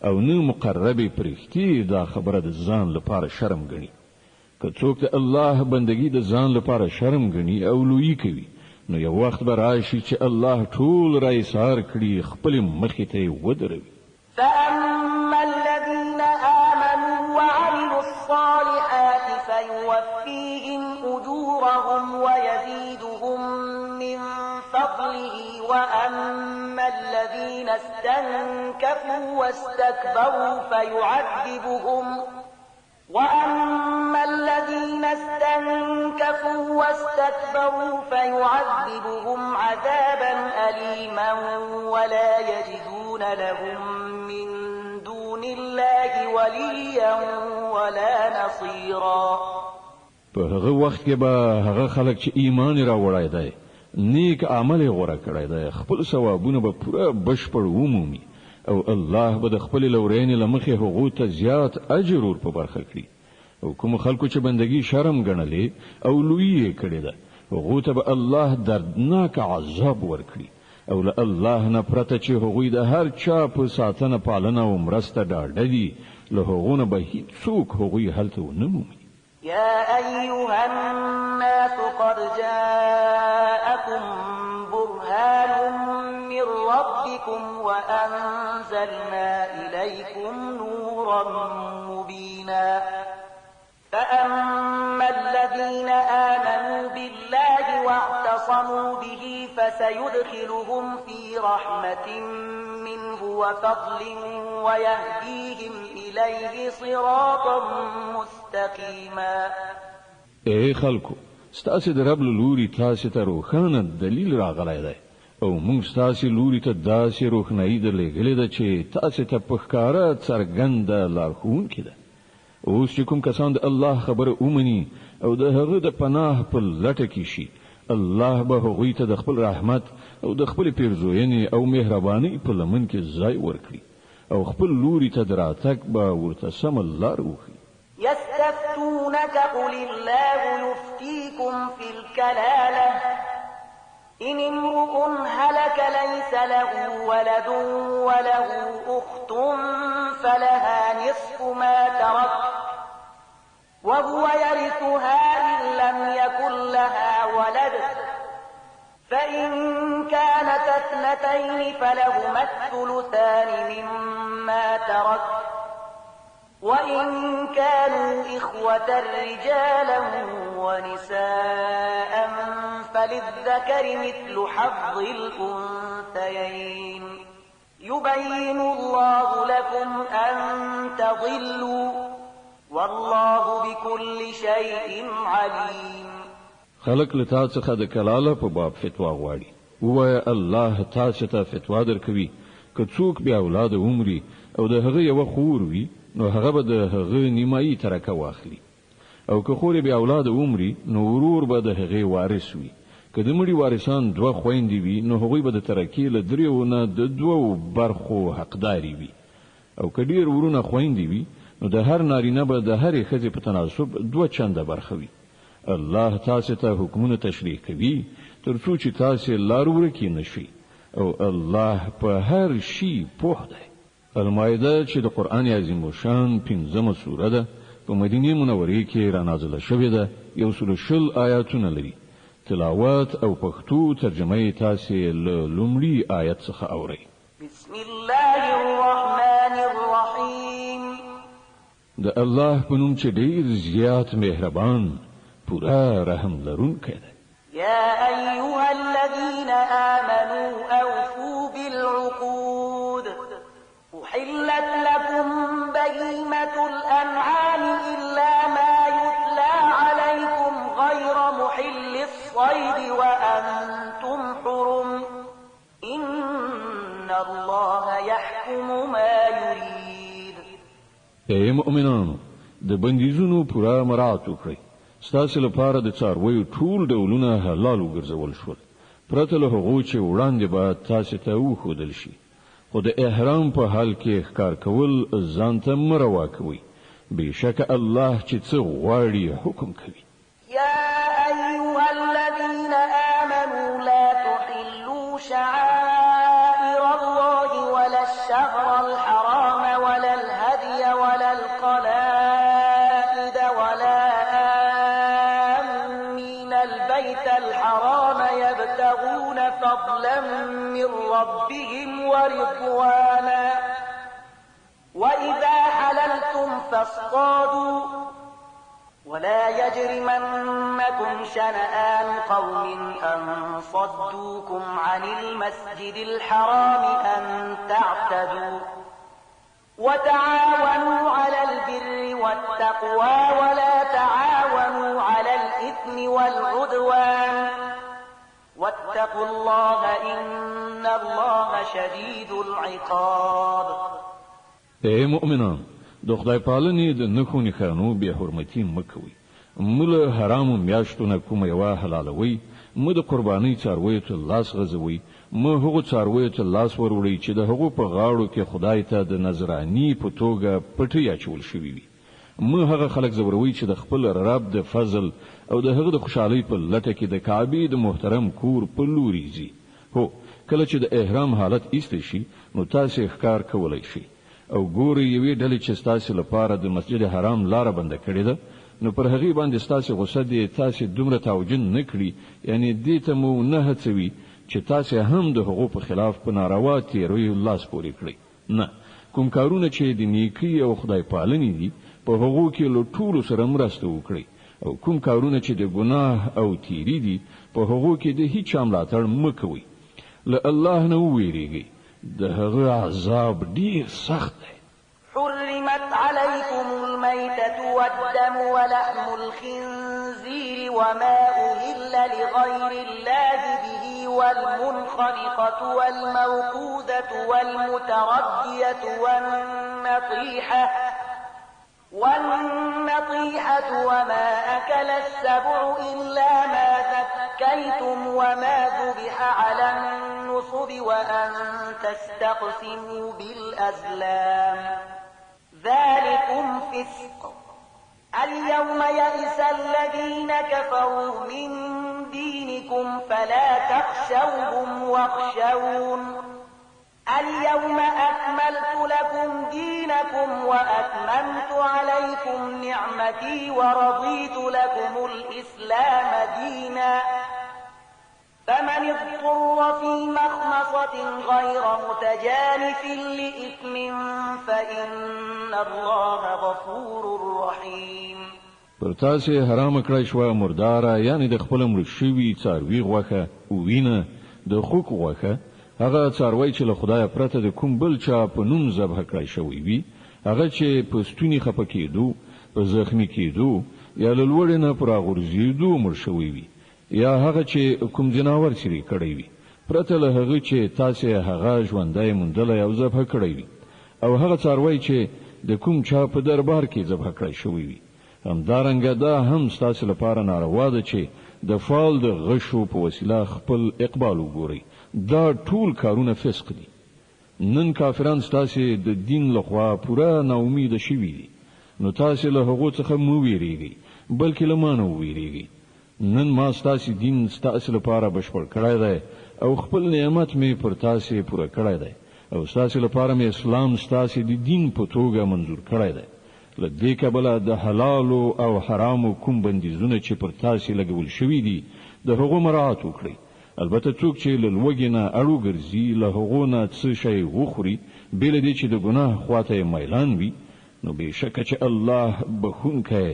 او نه مقرب پرښتې دا خبره د ځان لپاره شرم ګڼي. که څوک د الله بندگی د ځان لپاره شرم ګڼي او لویی کوي نو یو وخت به راشي چې الله ټول را ایثار کړي خپل مخې ته ودروي. فأما الذين آمنوا وعملوا الصالحات فيوفيهم أجورهم ويزيدهم من فضله وأما الذين استنكفوا واستكبروا فيعذبهم عذابا أليما ولا يجدون لهم من دون الله وليا ولا نصيرا. په هغه وخت کې به هغه خلک چې ایمان راوړای دی نیک عمل غوړه کړی دی خپل ثوابونه به پوره بشپړ ومومي او الله به د خپل لورین لمخې هغو ته زیات اجر ور په برخه کړي. او کوم خلکو چې بندگی شرم ګڼلې او لوی کړي ده هغو ته به الله دردناک عذاب ورکړي او له الله نه پرته چې هغوی د هر چا په ساتنه پالنه او مرسته ډاډه دي له هغو نه به هیڅوک هغوی هلته ونه مومي. يا أيها الناس قد جاءكم برهان من ربكم وأنزلنا إليكم نورا مبينا. فأما الذين آمنوا بالله واعتصموا به فسيدخلهم في رحمة منه وفضل ويهديهم إليه صراطا مستقيما. اے خلکو ستاسو د رب لوري تاسو ته روښانه دلیل راغلی دی او موږ ستاسو لوري ته داسې روښنايي درلېږلې ده چې تاسو ته په ښکاره څرګنده لارښوونکې ده. اوس چې کوم کسان د الله خبره ومني او د هغه د پناه په لټه کې شي الله به هغوی ته د خپل رحمت او د خپل پیرزوینې او مهرباني په لمن کې ځای ورکړي او خپل لوري ته دراتک به ورته سم لار وښي. يستفتونك قل الله يفتيكم في الكلالة إن امرؤ هلك ليس له ولد وله أخت فلها نصف ما ترك وهو يرثها إن لم يكن لها ولد فإن كانت اثنتين فلهما الثلثان مما ترك وإن كانوا إخوة رجالا ونساء فللذكر مثل حظ الأنثيين يبين الله لكم أن تضلوا والله بكل شيء عليم. خلق لتا څخه د کلاله په باب فتوا غواړي ووایه الله تاسو ته فتوا درکوي که څوک بیا اولاد عمري او د هغه یو خور وي نو هغه به د هغه نیمایي ترکه واخلي او که خور بیا اولاد عمري نو ورور به د هغه وارث وي. که د مړي وارثان دوه خويندې وي نو هغوی به د ترکې له دریو نه د دوو برخو حقداري وي او که ډیر ورونه خويندې وي نو د هر نارینه به د هرې ښځې په تناسب دوه چنده برخه وي. الله تاسو ته حکمونه تشریح کوي تر څو چې تاسو لار ورکې نشئ او الله په هر شي پوه دی. المائده چې د قرآن عظیم شان 5مه سوره ده په مدینه منوره کې را نازله شوې ده 120 آیاتونه لري. تلاوت او پښتو ترجمه یې تاسو له لومړي آیت څخه اورئ. بسم الله الرحمن الرحیم. د الله په نوم چې ډیر زیات مهربان پورا رحم لرونکی دی. يا أيها الذين آمنوا أوفوا بالعقود أحلت لكم بهيمة الأنعام إلا ما يتلى عليكم غير محل الصيد وأنتم حرم إن الله يحكم ما يريد. اے مؤمنانو د بندیزونو پورا مراعات وکړئ. ستاسو لپاره د څارویو ټول ډولونه حلال وګرځول شول پرته له هغو چې وړاندې به تاسو ته وښودل شي خو د احرام په حال کې ښکار کول ځان ته مه روا کوئ. بېشکه الله چې څه غواړي حکم کوي. يا أيها الذين آمنوا لا تحلوا شعائر الله ولا الشهر الحرام ولا الهدي ولا القلائد ولا آمين البيت الحرام يبتغون فضلا من ربهم ورضوانا وإذا حللتم فاصطادوا ولا يجرمنكم شنآن قوم أن صدوكم عن المسجد الحرام أن تعتدوا وتعاونوا على البر والتقوى ولا تعاونوا على الإثم والعدوان واتقوا الله إن الله شديد العقاب. اے مؤمنان، د خدای پالنې د نښو نښانو بې حرمتي مه کوئ. مه له حرامو میاشتو نه کومه یوه حلالوئ، مه د قربانۍ څارویو ته لاس غځوئ، مه هغو څارویو ته لاس وروړئ چې د هغو په غاړو کې خدای ته د نذراني په توګه پټۍ اچول شوي وي. مه هغه خلک ځوروئ چې د خپل رب د فضل او د هغه د خوشحالۍ په لټه کې د کعبې د محترم کور په لوري ځي. هو، کله چې د احرام حالت ایسته شي نو تاسې ښکار کولی شئ او ګوري یوې ډلې چې ستاسې لپاره د مسجد حرام لاره بنده کړې ده، نو پر هغې باندې ستاسې غصه دې تاسې دومره توجن نه کړي، یعنی دې ته مو نه هڅوي چې تاسې هم د هغو په خلاف په ناروا تېریو لاس پورې کړئ. نه، کوم کارونه چې د نیکۍ او خدای پالنې دي په هغو کې له ټولو سره مرسته وکړئ، او کوم کارونه چې د ګناه او تیری دي په هغو کې د هیڅ چا ملاتړ مه کوئ. له الله نه وویریږئ، د هغه عذاب ډیر سخت دی. حرمت عليكم الميتة والدم ولحم الخنزير وما أهل لغير الله به والمنخنقة والموقوذة والمتردية والنطيحة وما أكل السبع إلا ما ذكيتم وما ذبح على النصب وأن تستقسموا بالأزلام ذلكم فسق. اليوم يئس الذين كفروا من دينكم فلا تخشوهم واخشون اليوم أكملت لكم دينكم وأتممت عليكم نعمتي ورضيت لكم الإسلام دينا فمن اضطر في مخمصة غير متجانف لإثم فإن الله غفور رحيم. پر تاسې حرام کړی شوه مرداره، یعنی د خپل مړ شوي څاروي غوښه، وینه، د خوک غوښه، هغه څاروی چې له خدایه پرته د کوم بل چا په نوم ذبح کړی شوی وي، هغه چې په ستوني خفه کېدو، په زخمي کېدو یا له لوړې نه په راغورځېدو مړ شوی وي، یا هغه چې کوم ځناور چیرې کړی وي پرته له هغه چې تاسې هغه ژوندی موندلی او ذبح کړی وي، او هغه څاروی چې د کوم چا په دربار کې ذبح کړی شوی وي. همدارنګه دا هم ستاسې لپاره ناروا ده چې د فال د غشو په وسیله خپل اقبال وګورئ. دا ټول کارونه فسق دي. نن کافران ستاسې د دین لخوا پوره ناامید شوي دي، نو تاسې له هغو څخه مه ویریږئ، بلکې له ما نه وویریږئ. نن ما ستاسې دین ستاسې لپاره بشپړ کړی دی او خپل نعمت مې پر تاسې پوره کړی دی، او ستاسې لپاره مې اسلام ستاسې د دین په توګه منظور کړی دی. له دې کبله د حلالو او حرامو کوم بندیزونه چې پر تاسې لګول شوي دي د هغو مراعات وکړئ. البته څوک چې له لوږې نه اړو ګرځي، له هغو نه څه شی وخوري بې له دې چې د ګناه خواته یې میلان وي، نو بېشکه چې الله بخونکی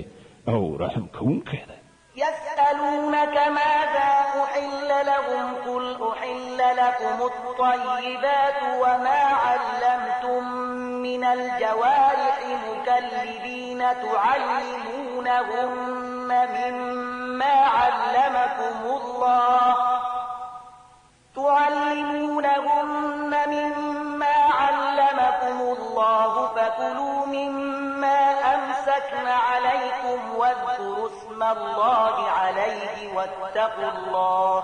او رحم کوونکی دی. يسألونك ماذا أحل لهم قل أحل لكم الطيبات وما علمتم من الجوارح مكلبين تعلمونهن مما علمكم الله فكلوا مما أمسكن عليكم واذكروا اسم الله عليه واتقوا الله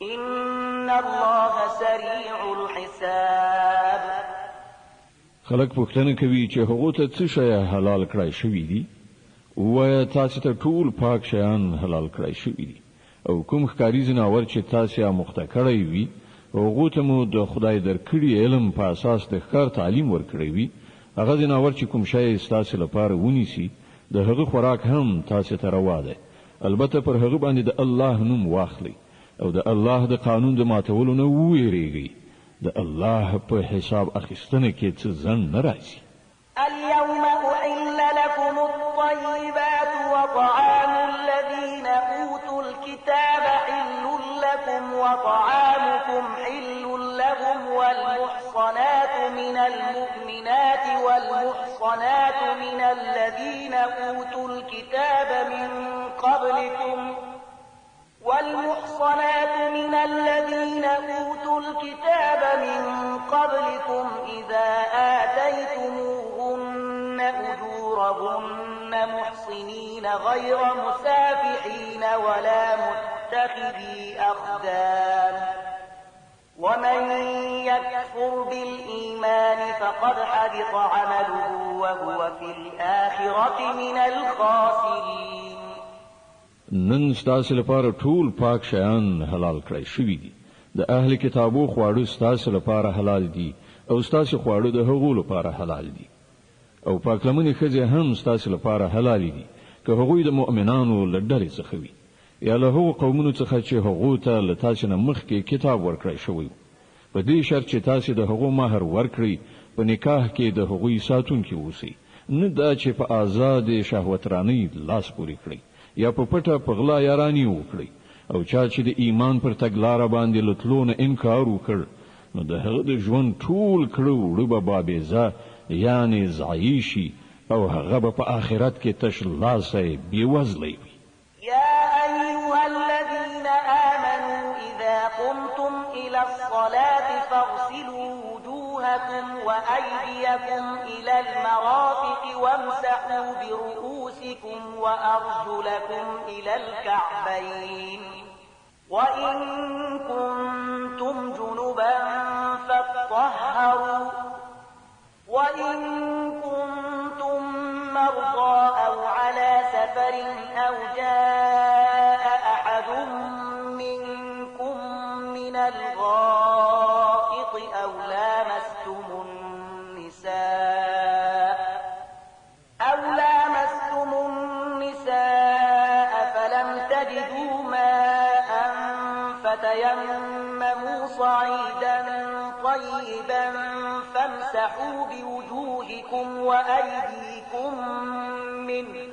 إن الله سريع الحساب. خلق پوښتنه کوي چې هغه ته څه شی حلال کړای شوی دي، وایي تاسو ته ټول پاک شیان حلال کړای شوی دي، او کوم ښکاری ځناور چې تاسو یې مخته کړی وي هغه ته مو د خدای درکړي علم په اساس د ښکار تعلیم ورکړی وي هغه دیناور چې کوم شی ستاسو لپاره ونیسي د هغه خوراک هم تاسو ته روا ده البته پر هغه باندې د الله نوم واخلي او د الله د قانون د ماتولو نه ویریږي د الله په حساب اخیستنه کې څه ځن نه راځي اليوم أحل لكم الطيبات وطعام الذين أوتوا الكتاب حل لكم وطعامكم حل لهم والمحصنات من المؤمنات والمحصنات من الذين أوتوا الكتاب من قبلكم إذا آتيتموهن أجورهن محصنين غير مسافحين ولا متخذي أخدان ومن يكفر بالإيمان فقد حبط عمله وهو في الآخرة من الخاسرين نن ستاسو لپاره ټول پاک شیان حلال کړی شوی دي د اهل کتابو خواړه ستاسو لپاره حلال دي او ستاسو خواړه د هغو لپاره حلال دي او پاک لمنې ښځې هم ستاسو لپاره حلال دي که هغوی د مؤمنانو له ډلې څخه وي یا له هغو قومونو څخه چې هغو ته له تاسو نه مخکې کتاب ورکړی شوی په دې شرط چې تاسو د هغو مهر ورکړئ په نکاح کې د هغوی ساتونکي اوسئ نه دا چې په آزاد شهوترانی لاس پورې کړئ یا په پټه په غلا یارانی وکړي او چا چې د ایمان پر تګلاره باندې لټلونه انکار وکړ نو د هغه د ژوند ټول کړو ربا بابیزه یعنی ضعیشي او هغه په آخرت کې تش لاسه بیوزلی وي يا أيها الذين آمنوا إذا قمتم إلى الصلاة فاغسلوا وجوهكم وأيديكم إلى المرافق وامسحوا برؤوسكم وأرجلكم إلى الكعبين وإن كنتم جنبا فاطهروا وإن كنتم مرضى أو على سفر أو جاء أحد منكم من الغائط أو لامستم النساء فلم تجدوا ماء فتيمموا صعيدا طيبا فامسحوا بوجوهكم وأيديكم منه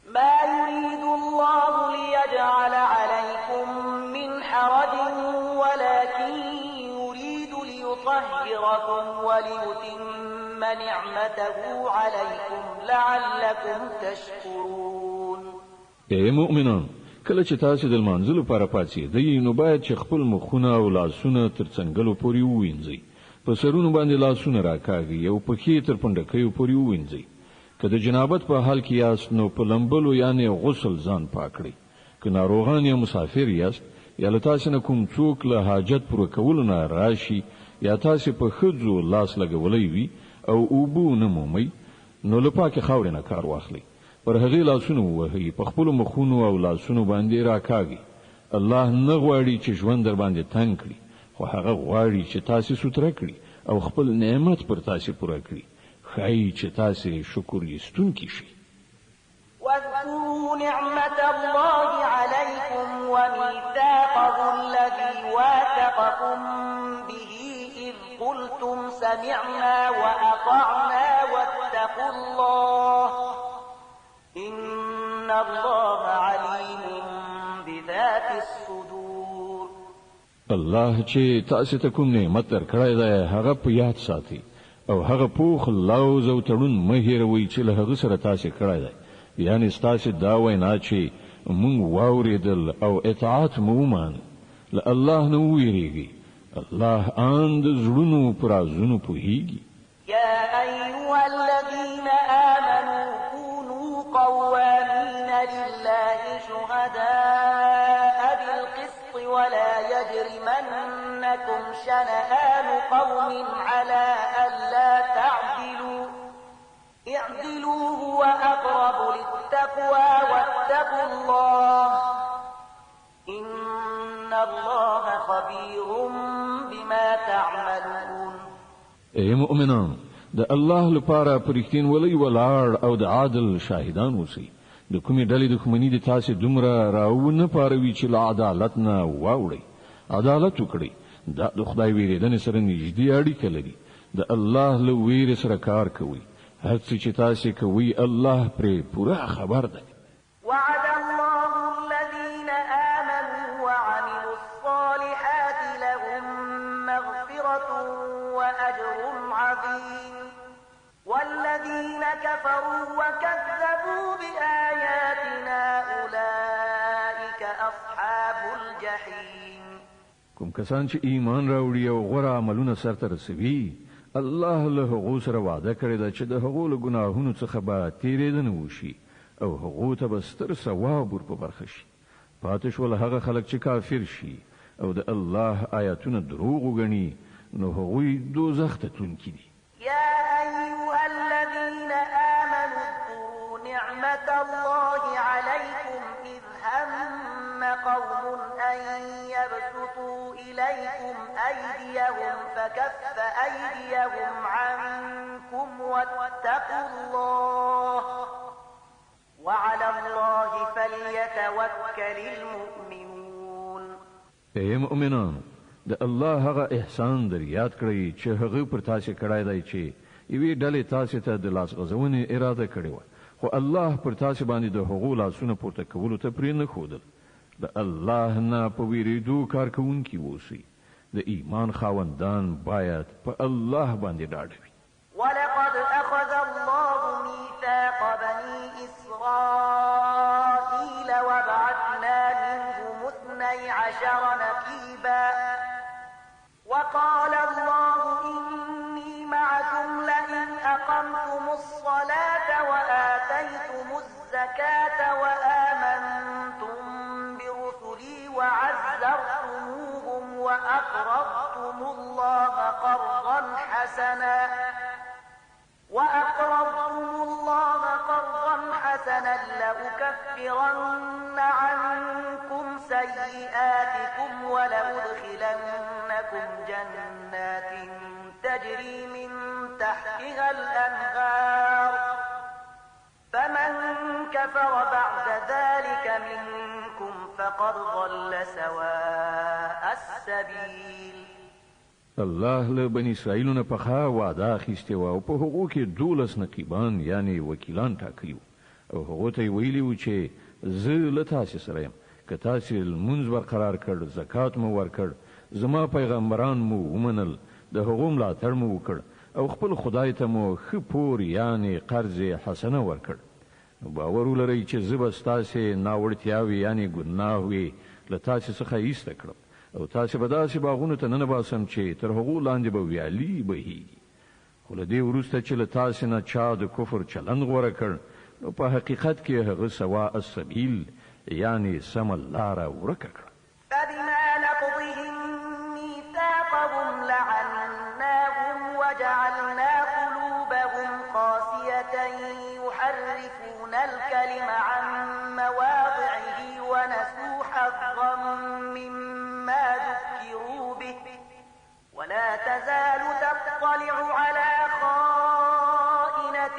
ما يريد الله ليجعل عليكم من حرج ولكن يريد ليطهركم وليتم نعمته عليكم لعلكم تشكرون اے مؤمنان کله چې تاسو د منځلو لپاره پاتې نو باید چې خپل مخونه او لاسونه تر څنګلو پورې ووینځئ په سرونو باندې لاسونه راکاږئ او پښې تر پنډکیو پورې ووینځئ که د جنابت په حال کې یاست نو په لمبلو یعنی غسل ځان پاک کړئ که ناروغان یا مسافر یاست یا له تاسو نه کوم څوک له حاجت پوره کولو نه راشي یا تاسو په ښځو لاس لګولی وي او اوبو نه مومئ نو له پاکې خاورې نه کار واخلئ پر هغې لاسونه ووهئ په خپلو مخونو او لاسونو باندې راکاږئ الله نه غواړي چې ژوند در باندې تنګ کړي خو هغه غواړي چې تاسو ستره کړي او خپل نعمت پر تاسو پوره کړي ښایي چې تاسو شکر ایستونکي شئ واذكروا نعمة الله عليكم وميثاقه الذي واثقكم به إذ قلتم سمعنا وأطعنا واتقوا الله إن الله عليم بذات الصدور الله چې تاسو ته کوم نعمت درکړی دی هغه په یاد ساتئ او هغه پوخ لوز او تړون مه هېروئ چې له هغه سره تاسو کړی دی یعنی ستاسو دا وینا چې مونږ واورېدل او اطاعت مو ومانه له الله نه ویریږي الله ان د زړونو پر رازونو پوهیږي يا أيها الذين آمنوا كونوا قوامين لله شهداء بالقسط ولا يجرمنكم شنآن قوم على ألا تعدلوا اعدلوا هو أقرب للتقوى واتقوا الله إن الله خبير بما يعملون. اے مؤمنان، د الله لپاره پرختین ولې ولاړ او د عادل شاهدان اوسئ. د کومې ډلې دښمني د تاسې دومره راونه پاروي چې له عدالت نه واوړئ. عدالت وکړئ. دا د خدای ویریدنې سره نږدې اړیکه لري. د الله له ویرې سره کار کوئ. هر څه چې تاسې کوئ الله پرې پوره خبر دی. وعد الله الذين آمنوا وعملوا الصالحات لهم مغفرة وأجر عظيم والذين كفروا وكذبوا بآياتنا أولئك أصحاب الجحيم. کوم کسان چې ایمان راوړي او غوره عملونه سرته رسوي، الله له هغو سره وعده کړې ده چې د هغو له ګناهونو څخه به تیریدنه وشي او هغو ته به ستر ثواب ور په برخه شي. پاتې شول هغه خلک چې کافر شي او د الله آیاتونه دروغ وګڼي، نو هغوی دوزخ ته تلونکي دي. يا أيها الذين آمنوا اذكروا نعمة الله عليكم إذ هم قوم أن يبسطوا إليكم أيديهم فكف أيديهم عنكم واتقوا الله وعلى الله فليتوكل المؤمنون. اے مؤمنان، د الله هغه احسان در یاد کړئ چې هغه پر تاسو کړای دی چې یوې ډلې تاسو ته د لاس غزونې اراده کړې و، خو الله پر تاسو باندې د هغو لاسونه پورته کولو ته پرې نه ښودل. د الله نه په ویریدو کار کوونکي اوسئ. د ایمان خاوندان باید په الله باندې ډاډ وي. ولقد أخذ الله ميثاق بني إسرائيل وبعثنا منهم 12 نقيبا وقال الله إني معكم لئن أقمتم الصلاة وآتيتم الزكاة وآمنتم برسلي وعزرتموهم وأقرضتم الله قرضا حسنا لأكفرن عنكم سيئاتكم ولأدخلنكم جنات تجري من تحتها الأنهار فمن كفر بعد ذلك منكم فقد ضل سواء السبيل. الله له بني اسرائیل نه پخا وعده اخیسته او په هغو کې 12 نقیبان یعنی وکیلان ټاکلیو او هغه ته ویلی و چې زه له تاسو سره یم، که تاسو المنځ برقرار کړ، زکات مو ورکړ، زما پیغمبران مو ومنل، د هغو ملاتړ مو وکړ او خپل خدای ته مو ښه پور یعنی قرض حسنه ورکړ، باور ولرئ چې زه به ستاسو ناوړتیاوې یعنی ګناهوي له تاسو څخه ایسته کړم او تاسو به داسې باغونو ته نه باسم چې تر هغو لاندې به ویالي بهیږي. خو له دې وروسته چې له تاسو نه چا د کفر چلند غوره کړ، نو په حقیقت کې هغه سواء السبیل یعنی سم لاره ورکه کړه. فبما نقضهم ميثاقهم لعناهم وجعلنا قلوبهم قاسية يحرفون الكلم عن مواضعه ونسوا حظا مما ذكروا به ولا تزال تطلع على خائنة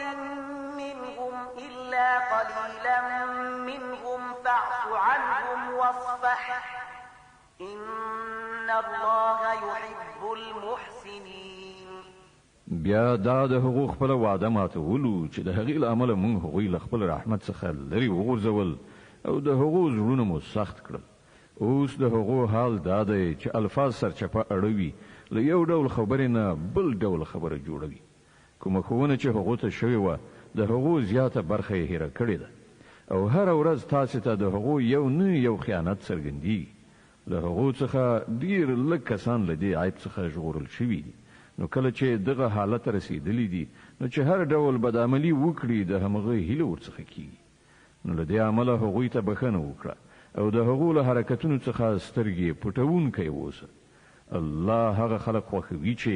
منهم إلا قليلا منهم فاعف عنهم واصفح إن الله يحب المحسنين. بیا دا د حقوق خپل وعده ماتولو چې د هغې له امله موږ هغوی له خپل رحمت څخه لرې وغورځول او د هغو زړونه مو سخت کړل. اوس د هغو حال دا دی چې الفاظ سرچپه اړوي، له یو ډول خبرې نه بل ډول خبره جوړوي. کومه ښوونه چې هغو ته شوې وه د هغو زیاته برخه یې هیره کړې ده او هره ورځ تاسې ته د هغو یو نه یو خیانت څرګندېږي. له هغو څخه ډېر لږ کسان له دې عیب څخه ژغورل شوي دي. نو کله چې دغه حالت رسیدلی دي، نو چې هر ډول بدعملي وکړي د همغه هیله ورڅخه کیږي. نو له دې عمله هغوی ته بخښنه وکړه او د هغو له حرکتونو څخه سترګې پټوونکی اوسه. الله هغه خلق خوښوي چې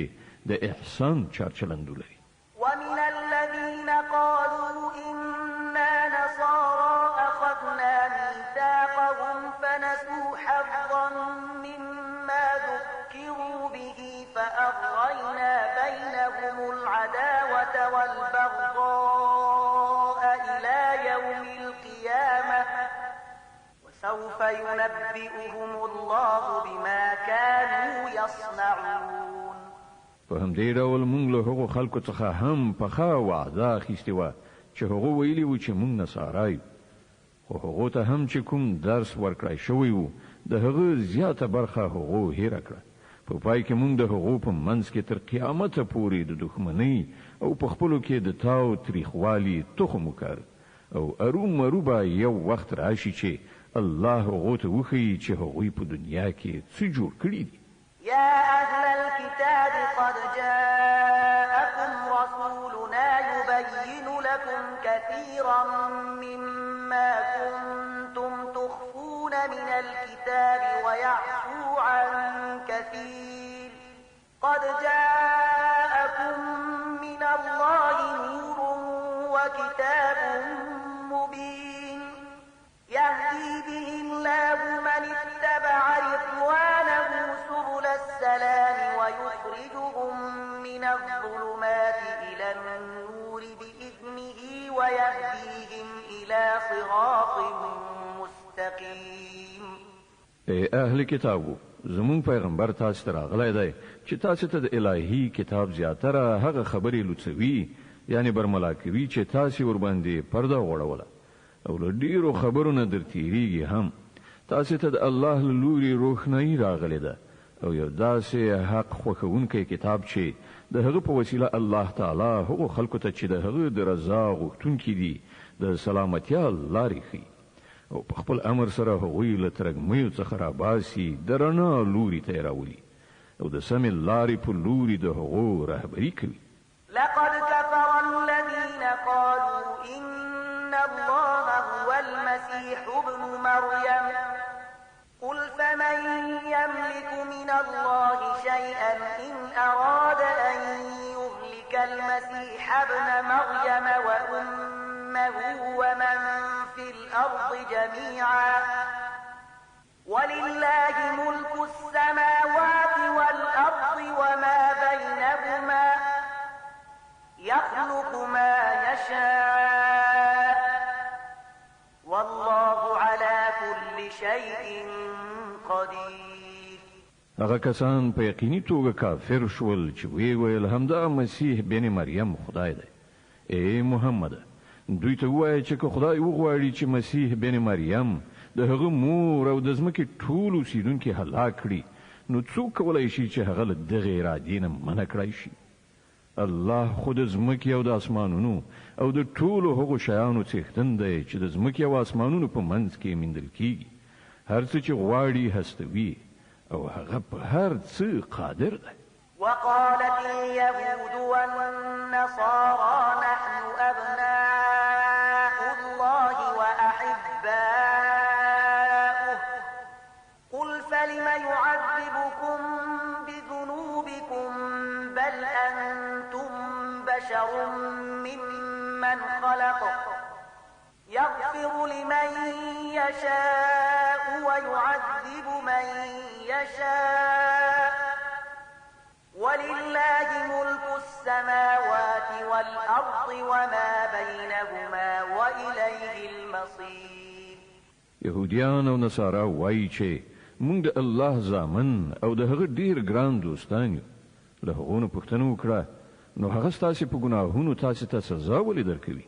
د احسان چارچلند ولري. ومن الذين قالوا إنا نصارى أخذنا ميثاقهم فنسوا حظا مما ذكروا به فأغرينا فسوف ينبئهم الله بما كانوا يصنعون. په همدې ډول موږ له هغو خلکو څخه هم پخه وعده اخیستې وه چې هغه ویلي وو چې موږ نصارا یو، خو هغو ته هم چې کوم درس ورکړی شوی وو د هغه زیاته برخه هغو هیره کړه. په پای کې موږ د هغو په منځ کې تر قیامته پورې د دښمنۍ او په خپلو کې د تاو تریخوالي تخم وکړ، او ارومرو به یو وخت راشي چې الله هغو ته وښیي چې هغوی په دنیا کې څه جوړ کړي دي. يا أهل الكتاب قد جاءكم رسولنا يبين لكم كثيرا مما كنتم تخفون من الكتاب ويعفو عن كثير. قد جاءكم من الله نور وكتاب مبين يهدي به الله من اتبع رضوانه سبل السلام ويخرجهم من الظلمات إلى النور بإذنه ويهديهم إلى صراط مستقيم. ای اهل کتابو، زمون پیغمبر تاسو ته راغلی دی چې تاسو ته د الهي کتاب زیاتره هغه خبرې لوڅوي، یعنی برملا کوي چې تاسو ور باندې پرده وړوله او له ډیرو خبرونو درتیریږي هم. تاسو ته د الله له لوري روښنايي راغلی ده او یو داسې حق خوښونکی کتاب چې د هغه په وسیله الله تعالی هغو خلکو ته چې د هغه د رضا غوښتونکي دي د سلامتیا لارې ښیي او په خپل امر سره هغوی له ترږمیو څخه راباسي د رڼا لوري ته یې راولي او د سمې لارې په لوري د هغو رهبري کوي. لقد كفر الذين قالوا إن الله هو المسيح ابن مريم قل فمن يملك من الله شيئا إن أراد أن يهلك المسيح ابن مريم وأمه ومن في الأرض جميعا ولله ملك السماوات والأرض وما بينهما يخلق ما يشاء والله على كل شيء قدير. هغه کسان په یقیني توګه کافر شول چې وی ویل همدا مسیح بن مریم خدای دی. ای محمد، دوی ته وایي چې که خدای وغواړي چې مسیح بن مریم د هغه مور او د ځمکې ټول اوسیدونکي هلاک کړي، نو څوک کولی شي چې هغه له دغې ارادې نه منع کړی شي؟ الله خود ځمکې او د اسمانونو او د ټولو هغو شیانو څښتن دی چې د ځمکې او اسمانونو په منځ کې میندل کیږي. هر څه چې غواړي هستوي او هغه په هر څه قادر دی. وقالت اليهود والنصارى نحن أبناء الله وأحباؤه قل فلم يعذبكم بذنوبكم بل أنتم بشر ممن خلق يغفر لمن يشاء ويعذب من يشاء ولله ملك السماوات والأرض وما بينهما وإليه المصير. يهوديان او نصارا وایي چې موږ د الله زامن او د هغه ډیر ګران دوستان یو. له هغونو پوښتنه وکړه نو هغه ستاسو په ګناهونو تاسو ته سزا ولې درکوي؟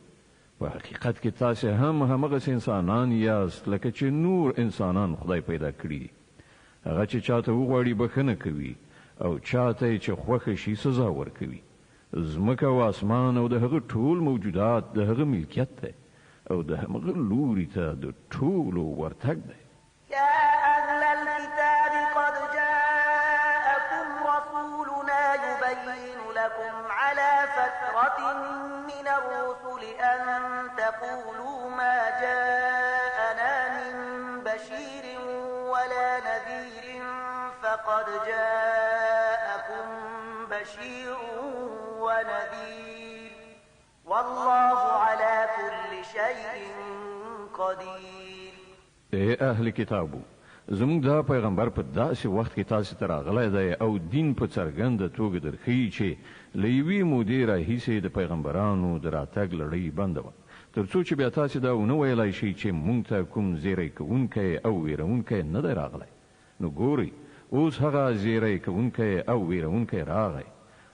په حقیقت کې تاسو هم همغه انسانان یاست لکه چې نور انسانان خدای پیدا کړی. هغه چې چاته وغواړي بخنه کوي او چاته چې خوښ شي سزا ورکوي. ځمکه او اسمان او د هغه ټول موجودات د هغه ملکیت دی او د هغه لوري ته د ټولو ورتګ دی. يا أهل الكتاب قد جاءكم رسولنا يبين لكم على فترة من الرسل أن تقولوا ما جاءنا من بشير ولا نذير فقد جاءكم بشير ونذير والله على كل شيء قدير. اے اهل کتابو، زموږ دا پیغمبر په داسې وخت کې تاسو ته راغلی دی او دین په څرګنده توګه درښیي چې له یوې مودې راهیسې د پیغمبرانو د راتګ لړۍ بنده وه. تر څو چې بیا تاسو دا ونه ویلای شي چې مونږ ته کوم زیری کوونکی او ویرونکی نه دی راغلی. نو ګورئ اوس هغه زیری کوونکی او ویرونکی راغی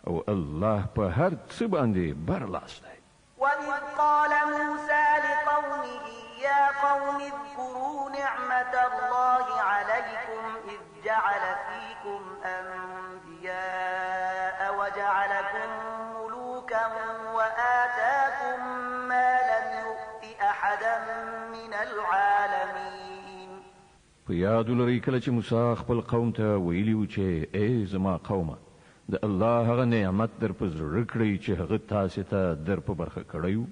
او الله په هر څه باندې برلاس دی. وإذ قال موسى لقومه يا قوم اذكروا نعمة الله عليكم إذ جعل فيكم أنبياء وجعلكم ملوكا وآتاكم ما لم يؤت أحدا من العالمين. په یاد ولرئ کله چې موسی خپل قوم ته ویلي و چې ای زما قومه د الله هغه نعمت در په زړه کړئ چې هغه تاسو ته در په برخه کړی و.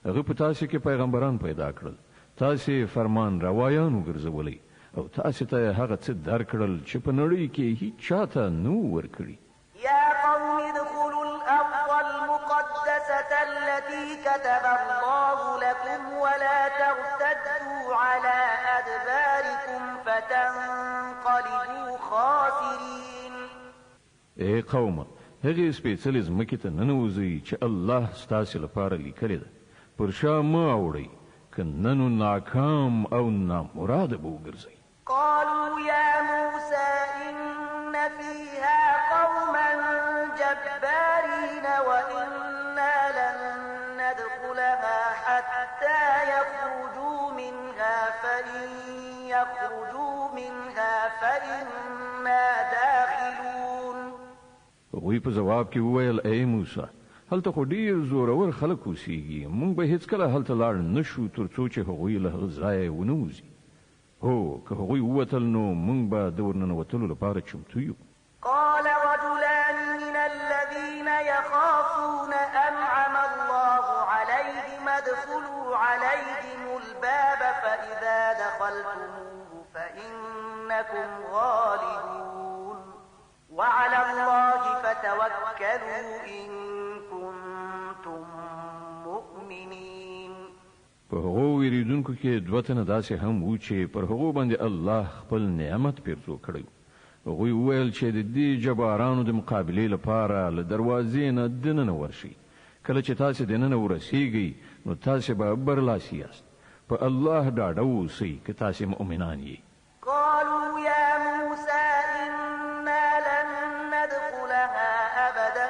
هغه په تاسو کې پیغمبران پیدا کړل، تاسو فرمان روایان وګرځولئ او تاسو ته هغه څه درکړل چې په نړۍ کې هیڅ چاته نو ورکړي. يا قوم ادخلوا الأرض المقدسة التي كتب الله لكم ولا ترتدوا على أدباركم فتنقلبوا خاسرين. ای قومه هغه سپېڅلې ځمکې ته ننوځئ چې الله ستاسو لپاره لیکلې ده، پر شا مه اوړئ که نه نو ناکام او نامراده به وګرځئ. قالوا يا موسى إن فيها قوما جبارين وإنا لن ندخلها حتى يخرجوا منها فإن يخرجوا منها فإنا داخلون. هغوی په جواب کې وویل ای موسی هلته خو ډیر زورور خلک اوسېږي، موږ به هیڅکله هلته لاړ نه شو تر څو چې هغوی له هغه ځایه ونه وځي. هو که هغوی ووتل نو موږ به د ورننوتلو لپاره چمتو یو. قال رجلان من الذين يخافون أنعم الله عليهم ادخلوا عليهم الباب فإذا دخلتموه فإنكم غالبون وعلى الله فتوكلوا إن كنتم مؤمنين. په هغو ویریدونکو کې دوه تنه داسې هم وو چې پر هغو باندې الله خپل نعمت پیرزو کړی. هغوی وویل چې د دې جبارانو د مقابلې لپاره له دروازې نه دننه ورشي. کله چې تاسو دننه ورسیږئ نو تاسو به برلاسي یاست. په الله ډاډه اوسئ که تاسو مؤمنان یئ. قالوا يا موسى إنا لن ندخلها أبدا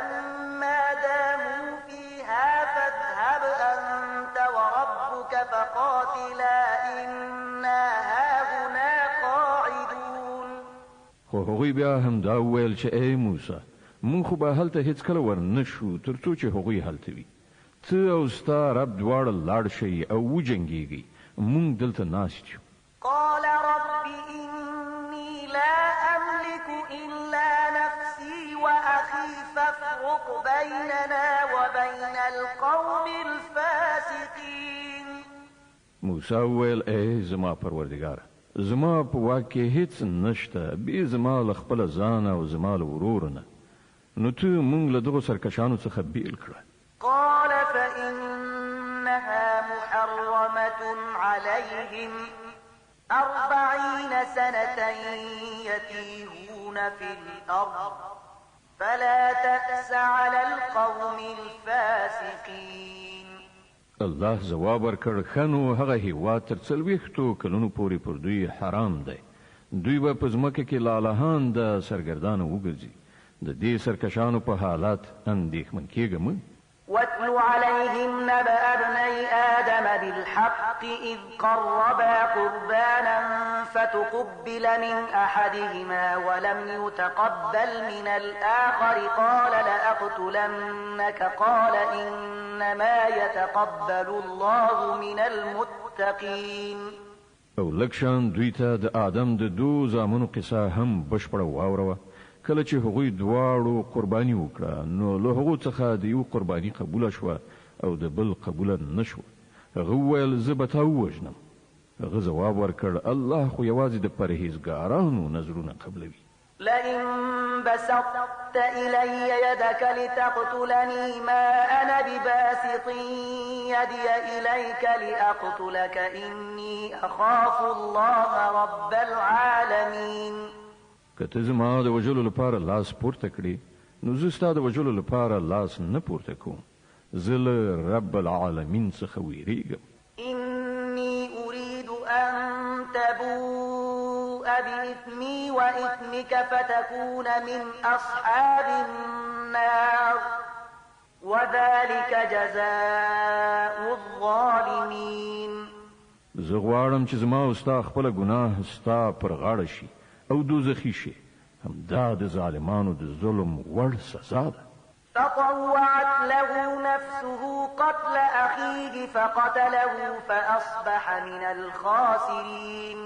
ما داموا فيها فاذهب أنت وربك فقاتلا إنا هاهنا قاعدون. خو هغوی بیا هم دا وویل چې ای موسی مونږ خو به هلته هیڅکله ور نه شو تر څو چې هغوی هلته وي. ته او ستا رب دواړه لاړ شئ او وجنګېږئ، مونږ دلته ناست یو. قال رب إني لا أملك إلا نفسي وأخي فافرق بيننا وبين القوم الفاسقين. موسی وویل ای زما پروردګاره زما په واک کې هیڅ نشته بې زما له خپل ځان او زما له ورور نه، نو ته مونږ له دغو سرکشانو څخه بیل کړه. قال فإنها محرمة عليهم 40 سنة يتيهون في الأرض فلا تأس على القوم الفاسقين. الله جواب ورکړ خنو هغه هیواد تر 40 کلونو پورې پر دوی حرام دی. دوی به په ځمکه کې لالهان د سرګردانه وګرځي. د دې سرکشانو په حالات اندېښمن کېږم. واتل عليهم نبأ ابني آدم بالحق إذ قربا قربانا فتقبل من أحدهما ولم يتقبل من الآخر قال لأقتلنك قال إنما يتقبل الله من المتقين. او لکشان دوی ته د آدم د دو زامنو قصه هم بشپړه واوروه. کله چې هغوی دواړو قرباني وکړه نو له هغو څخه د یو قرباني قبوله شوه او د بل قبوله نه شوه. هغه وویل زه به تا ووژنم. هغه ځواب ورکړ الله خو یوازې د پرهیزګارانو نظرونه قبلوي. لئن بسطت إلي يدك لتقتلني ما أنا بباسط يدي إليك لأقتلك إني أخاف الله رب العالمين. که ته زما د وژلو لپاره لاس پورته کړې نو زه ستا د وژلو لپاره لاس نه پورته کوم، زل رب العالمین څخه ویریږم. إني أريد أن تبوء بإثمي وإثمك فتكون من أصحاب النار وذلك جزاء الظالمين. زه غواړم چې زما او ستا خپله ګناه ستا پر غاړه شي او دوزخي شي. همدا د ظالمانو د ظلم وړ سزا ده. فطوعت له نفسه قتل أخيه فقتله فأصبح من الخاسرين.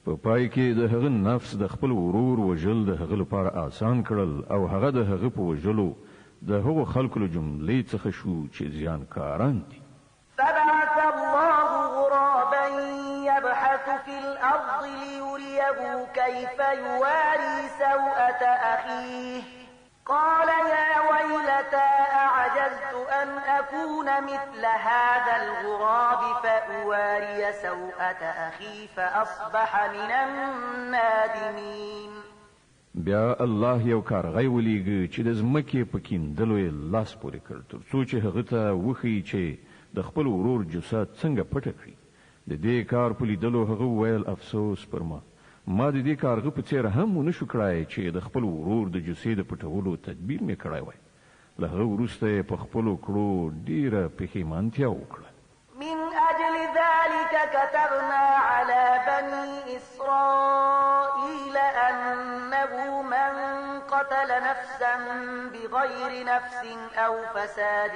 په پای کې د هغه نفس د خپل ورور وژل د هغه لپاره آسان کړل او هغه د هغه په وژلو د هغو خلکو له جملې څخه شو چې زیانکاران دي. فبعث الله غرابا يبحث في الأرض ليريه كيف يواري سوءة أخيه قال يا ويلتى أعجزت أن أكون مثل هذا الغراب فأواري سوءة أخي فأصبح من النادمين. بیا الله یو کارغی ولیږي چې د ځمکې په کیندلو یې لاس پورې کړ تر څو چې هغه ته وښیي چې د خپل ورور جسد څنګه پټه کړي. د دې کار په لیدلو هغه ویل افسوس پر ما د دې کارغه په څیر هم ونشو کړای چې د خپل ورور د جسد د پټولو تدبیر مې کړای وای. له هغه وروسته په خپلو کړو ډیره پښیمانتیا وکړه. من أجل ذلك كتبنا على بني إسرائيل أنه من قتل نفسا بغير نفس أو فساد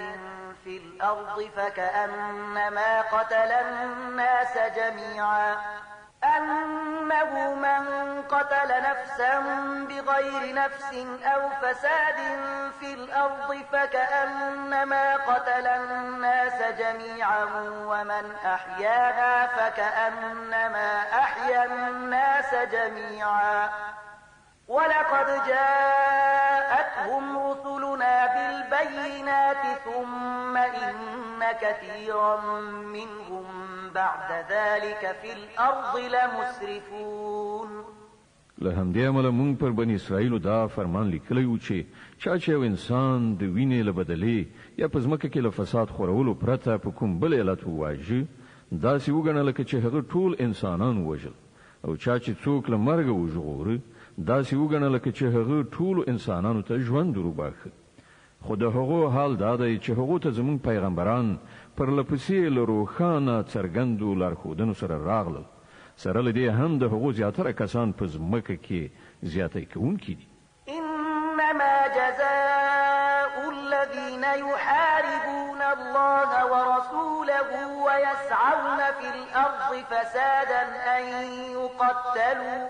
في الأرض فكأنما قتل الناس جميعا أنه من قتل نفسا بغير نفس أو فساد في الأرض فكأنما قتل الناس جميعا ومن أحياها فكأنما أحيا الناس جميعا ولقد جاءتهم رسلنا بالبينات ثم إن كثيرا منهم بعد ذلك في الأرض لمسرفون. له همدې امله موږ پر بني اسرائیلو دا فرمان لیکلی و چې چا چې یو انسان د وینې له بدلې یا په ځمکه کې له فساد خورولو پرته په کوم بل علت وواژه داسې وګڼه لکه چې هغه ټول انسانان وژل او چا چې څوک له مرګه وژغوره داسې وګڼه لکه چې هغه ټولو انسانانو ته ژوند وروباښه. خو د هغو حال دا دی چې هغو ته زموږ پیغمبران پر لپسې له روښانه څرګندو لارښودنو سره راغلل. سره له دې هم د هغو زیاتره کسان په ځمکه کې زیاتی کوونکي دي. إنما جزاء الذين يحاربون الله ورسوله ويسعون في الأرض فسادا أن يقتلوا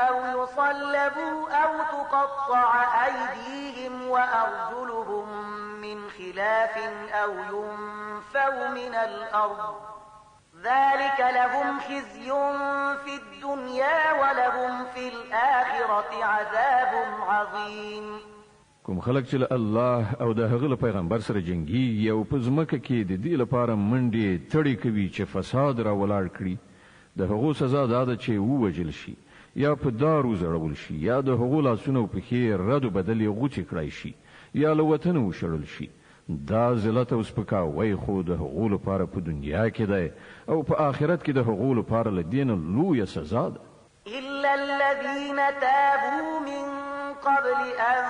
أو يصلبوا أو تقطع أيديهم وأرجلهم من خلاف أو ينفوا من الأرض ذلك لهم خزي في الدنيا ولهم في الآخرة عذاب عظيم. کوم خلک چې الله او د هغه پیغمبر سره جنگي او په ځمکه کې د دې لپاره منډې تړي کوي چې فساد را ولاړ کړي د هغو سزا دا ده چې ووجل شي یا په دارو زړول شي یا د هغو لاسونه او پښې رد و بدل غوڅې کړای شي یا له وطن وشړل شي. دا ذلت او سپکاوی خو د هغو لپاره په دنیا کې دی او په آخرت کې د هغو لپاره له دې نه لویه سزا ده. إلا الذين تابوا من قبل أن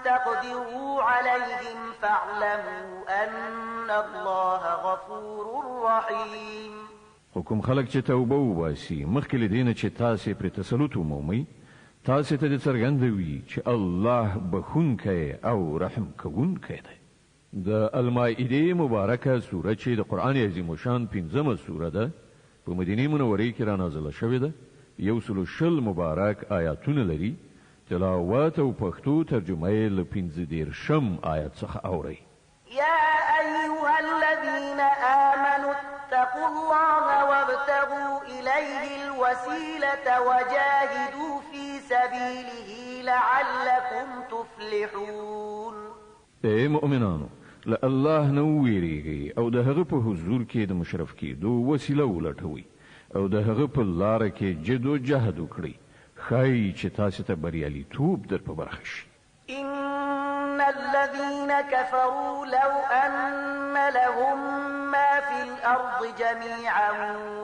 تقدروا عليهم فاعلموا أن الله غفور رحيم. حکم خلق چې توبه وباسي مخکې له دې نه چې تاسې پرې تسلط ومومئ تاسې ته دې څرګندوي چې الله بخونکی او رحم کوونکی دی. د المائده مبارکه سوره چې د قرآن عظیم شان 15مه سوره ده په مدینه منوره کې را نازله شوې ده. 120 مبارک آیاتونه لري. تلاوت او پښتو ترجمه یې له 15 آیت څخه اورئ. يا أيها الذين آمنوا اتقوا الله وابتغوا إليه الوسيلة وجاهدوا في سبيله لعلكم تفلحون. اے مؤمنانو له الله نو ویریږئ او د هغه په حضور کې د مشرف کېدو وسیله ولټوئ او د هغه په لاره کې جد و جهد وکړئ ښایي چې تاسو ته بریالیتوب در په برخه شي. كفروا لو أن لهم ما في الأرض جميعا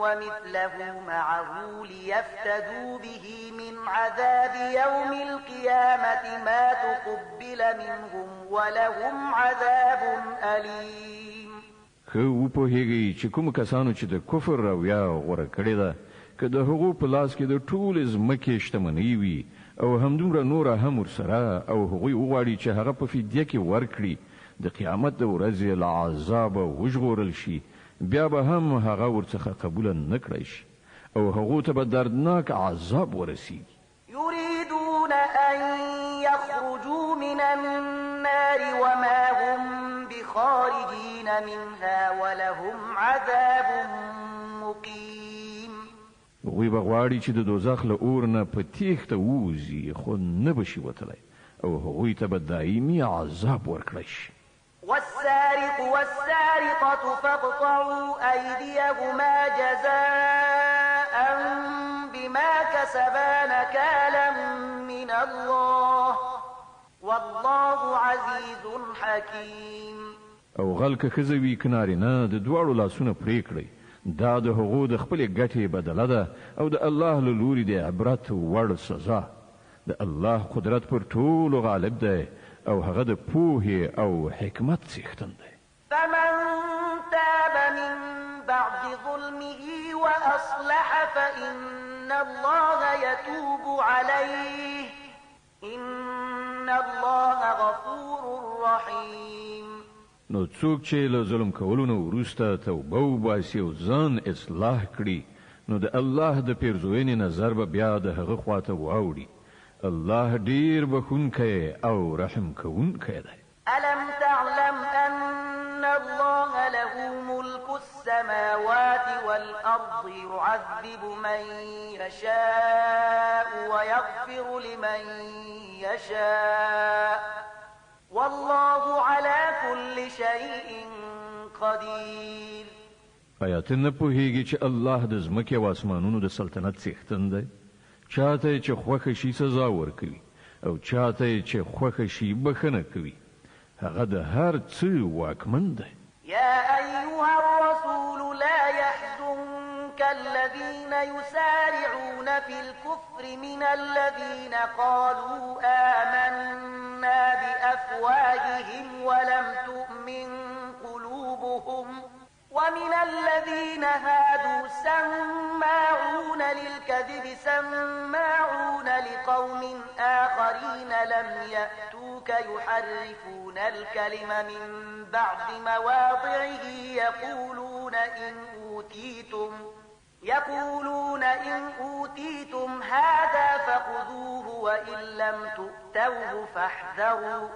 ومثله معه ليفتدوا به من عذاب يوم القيامة ما تقبل منهم ولهم عذاب أليم. خو په هیږي چې کوم کسانو چې د کفر رویا غوړه کړې ده که د هغو په لاس کې د ټول ځمکې شتمنۍ وي او همدومره نوره هم ورسره او هغوی وغواړي چې هغه په فدیه کې ورکړي د قیامت د ورځې له عذابه وژغورل شي بیا به هم هغه ورڅخه قبوله نه کړی شي او هغو ته به دردناک عذاب ورسیږي. يريدون أن يخرجوا من النار وما هم بخارجين منها ولهم عذاب مقيم. هغوی به غواړي چې د دوزخ له اور نه په تیښته ووځي خو نه به شي وتلی او هغوی ته به دایمي عذاب ورکړی شي. والسارق والسارقة فاقطعوا أيديهما جزاء بما كسبا نكالا من الله والله عزيز حكيم. او غل که ښځه وي که نارینه د دواړو لاسونه پرې کړئ دا د هغو د خپلې ګټې بدله ده او د الله له لوري د عبرت وړ سزا. د الله قدرت پر ټولو غالب دی او هغه د پوهې او حکمت څښتن دی. فمن تاب من بعد ظلمه وأصلح فإن الله يتوب عليه إن الله غفور رحيم. نو څوک چې له ظلم کولو نه وروسته توبه وباسي او ځان اصلاح کړي نو د الله د پیرزوینې نظر به بیا د هغه خواته واوړي. الله ډیر بخونکی او رحم کوونکی دی. ألم تعلم أن الله له ملك السماوات والأرض يعذب من يشاء ويغفر لمن يشاء والله على كل شيء قدير. آیات نه پوهیږي چې الله د ځمکې او اسمانونو د سلطنت څښتن دی. چاته چې خوښه شي سزا ورکوي او چاته چې خوښه شي بخنه کوي. هغه د هر څه واکمن دی. يا أيها الرسول لا يحزنك الذين يسارعون في الكفر من الذين قالوا آمنا بأفواههم ولم تؤمن قلوبهم ومن الذين هادوا سماعون للكذب سماعون لقوم آخرين لم يأتوك يحرفون الكلم من بعد مواضعه يقولون إن أوتيتم هذا فخذوه وإن لم تؤتوه فاحذروا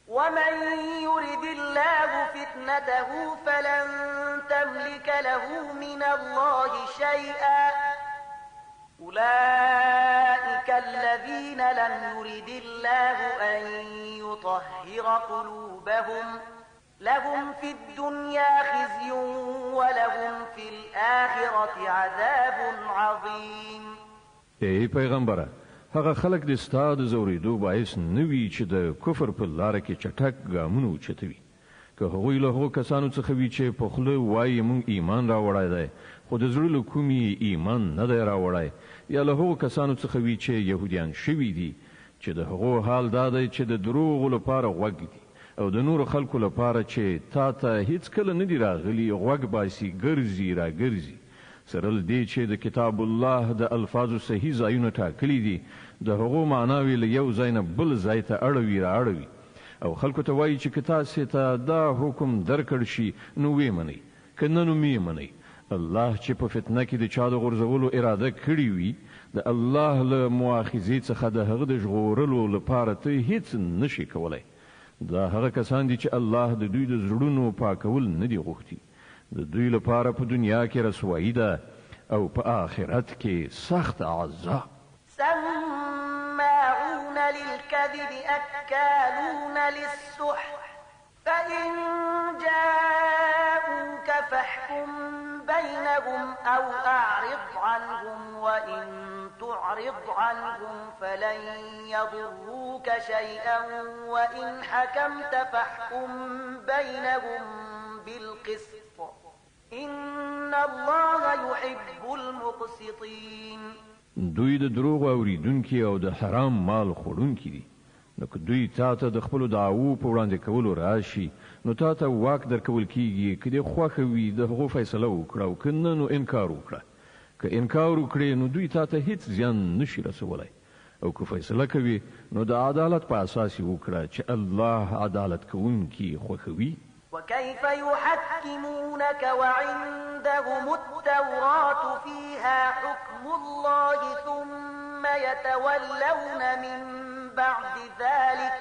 ومن يرد الله فتنته فلن تملك له من الله شيئا أولئك الذين لم يرد الله أن يطهر قلوبهم لهم في الدنيا خزي ولهم في الآخرة عذاب عظيم. ای پیغمبره هغه خلک د ستاد زوریدو باعث نوي چې د کفر په لار کې چټک ګامونه اوچتوي. که هغوی له هغو کسانو څخه وي چې په خوله وایي موږ ایمان راوړی دی خو د زړه له کومې ایمان نه دی راوړی یا له هغو کسانو څخه وي چې یهودیان شوي دي چې د هغو حال دا دی چې د دروغو لپاره غوږ دي او د نورو خلکو لپاره چې تا ته هیڅ کله نه دي راغلي غوږ باسي ګرځي راګرځي سره له دې چې د کتاب الله د الفاظو صحیح ځایونه ټاکلي دي د هغو معناوې له یو ځای نه بل ځای ته اړوي رااړوي او خلکو ته وایي چې که تاسې ته دا حکم درکړ شي نو ویې منئ که نه نو مې منئ. الله چې په فتنه کې د چا د غورځولو اراده کړې وي د الله له مؤاخذې څخه د هغه د ژغورلو لپاره ته هیڅ نشي کولی. دا هغه کسان دي چې الله د دوی د زړونو پاکول نه دي غوښتي. د دوی لپاره په دنیا کې رسوایی ده او په آخرت کې سخت عذاب. سماعون للكذب أكالون للسحت فإن جاءوك فاحكم بينهم أو أعرض عنهم وإن تعرض عنهم فلن يضروك شيئا وإن حكمت فاحكم بينهم بالقسط إن الله يحب المقسطين. دوی د دروغ اوریدونکي او د حرام مال خوړونکي دي. نو که دوی تا ته د خپل دعوو په وړاندې کولو راشي نو تا ته واک درکول کیږي که دې خوښه وي د هغو فیصله وکړه او که نه نو انکار وکړه. که انکار وکړې نو دوی تا ته هیڅ زیان نشي رسولی او که فیصله کوي نو د عدالت په اساس یې وکړه چې الله عدالت کوونکي خوښوي. وكيف يحكمونك وعندهم التوراة فيها حكم الله ثم يتولون من بعد ذلك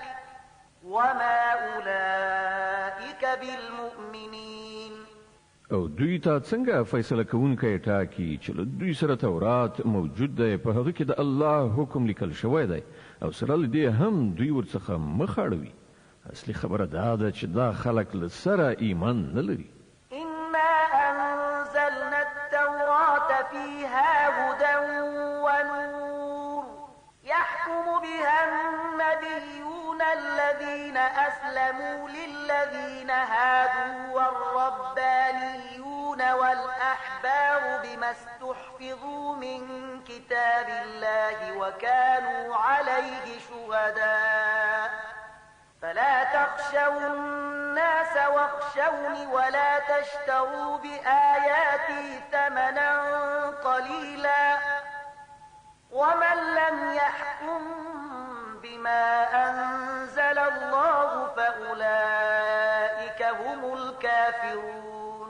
وما أولئك بالمؤمنين. او دوی ته څنګه فیصله کوونکی ټاکي چې له دوی سره تورات موجود دی په هغه کې د الله حکم لیکل شوی دی او سره له دې هم دوی ورڅخه مخ اړوي. اصلي خبره دا ده چې دا خلک له سره ایمان نه لري. إنا أنزلنا التوراة فيها هدى ونور يحكم بها النبيون الذين أسلموا للذين هادوا والربانيون والأحبار بما استحفظوا من كتاب الله وكانوا عليه شهداء فلا تخشوا الناس واخشوني ولا تشتروا بآياتي ثمنا قليلا ومن لم يحكم بما أنزل الله فأولئك هم الكافرون.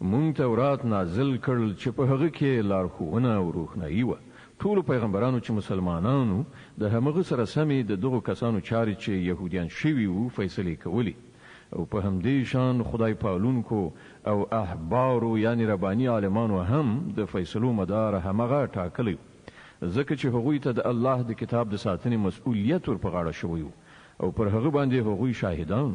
مونږ تورات نازل کړل چې په هغه کې لارښوونه او روښنايي وه. ټولو پیغمبرانو چې مسلمانانو د همغه سره سمې د دغو کسانو چارې چې يهوديان شوي وو فیصلې کولې او په همدې شان خدای پالونکو او احبارو یعنی رباني عالمانو هم د فیصلو مدار همغه ټاکلی ځکه چې هغوی ته د الله د کتاب د ساتنې مسؤلیت ور په غاړه شوی او پر هغه باندې هغوی شاهدان.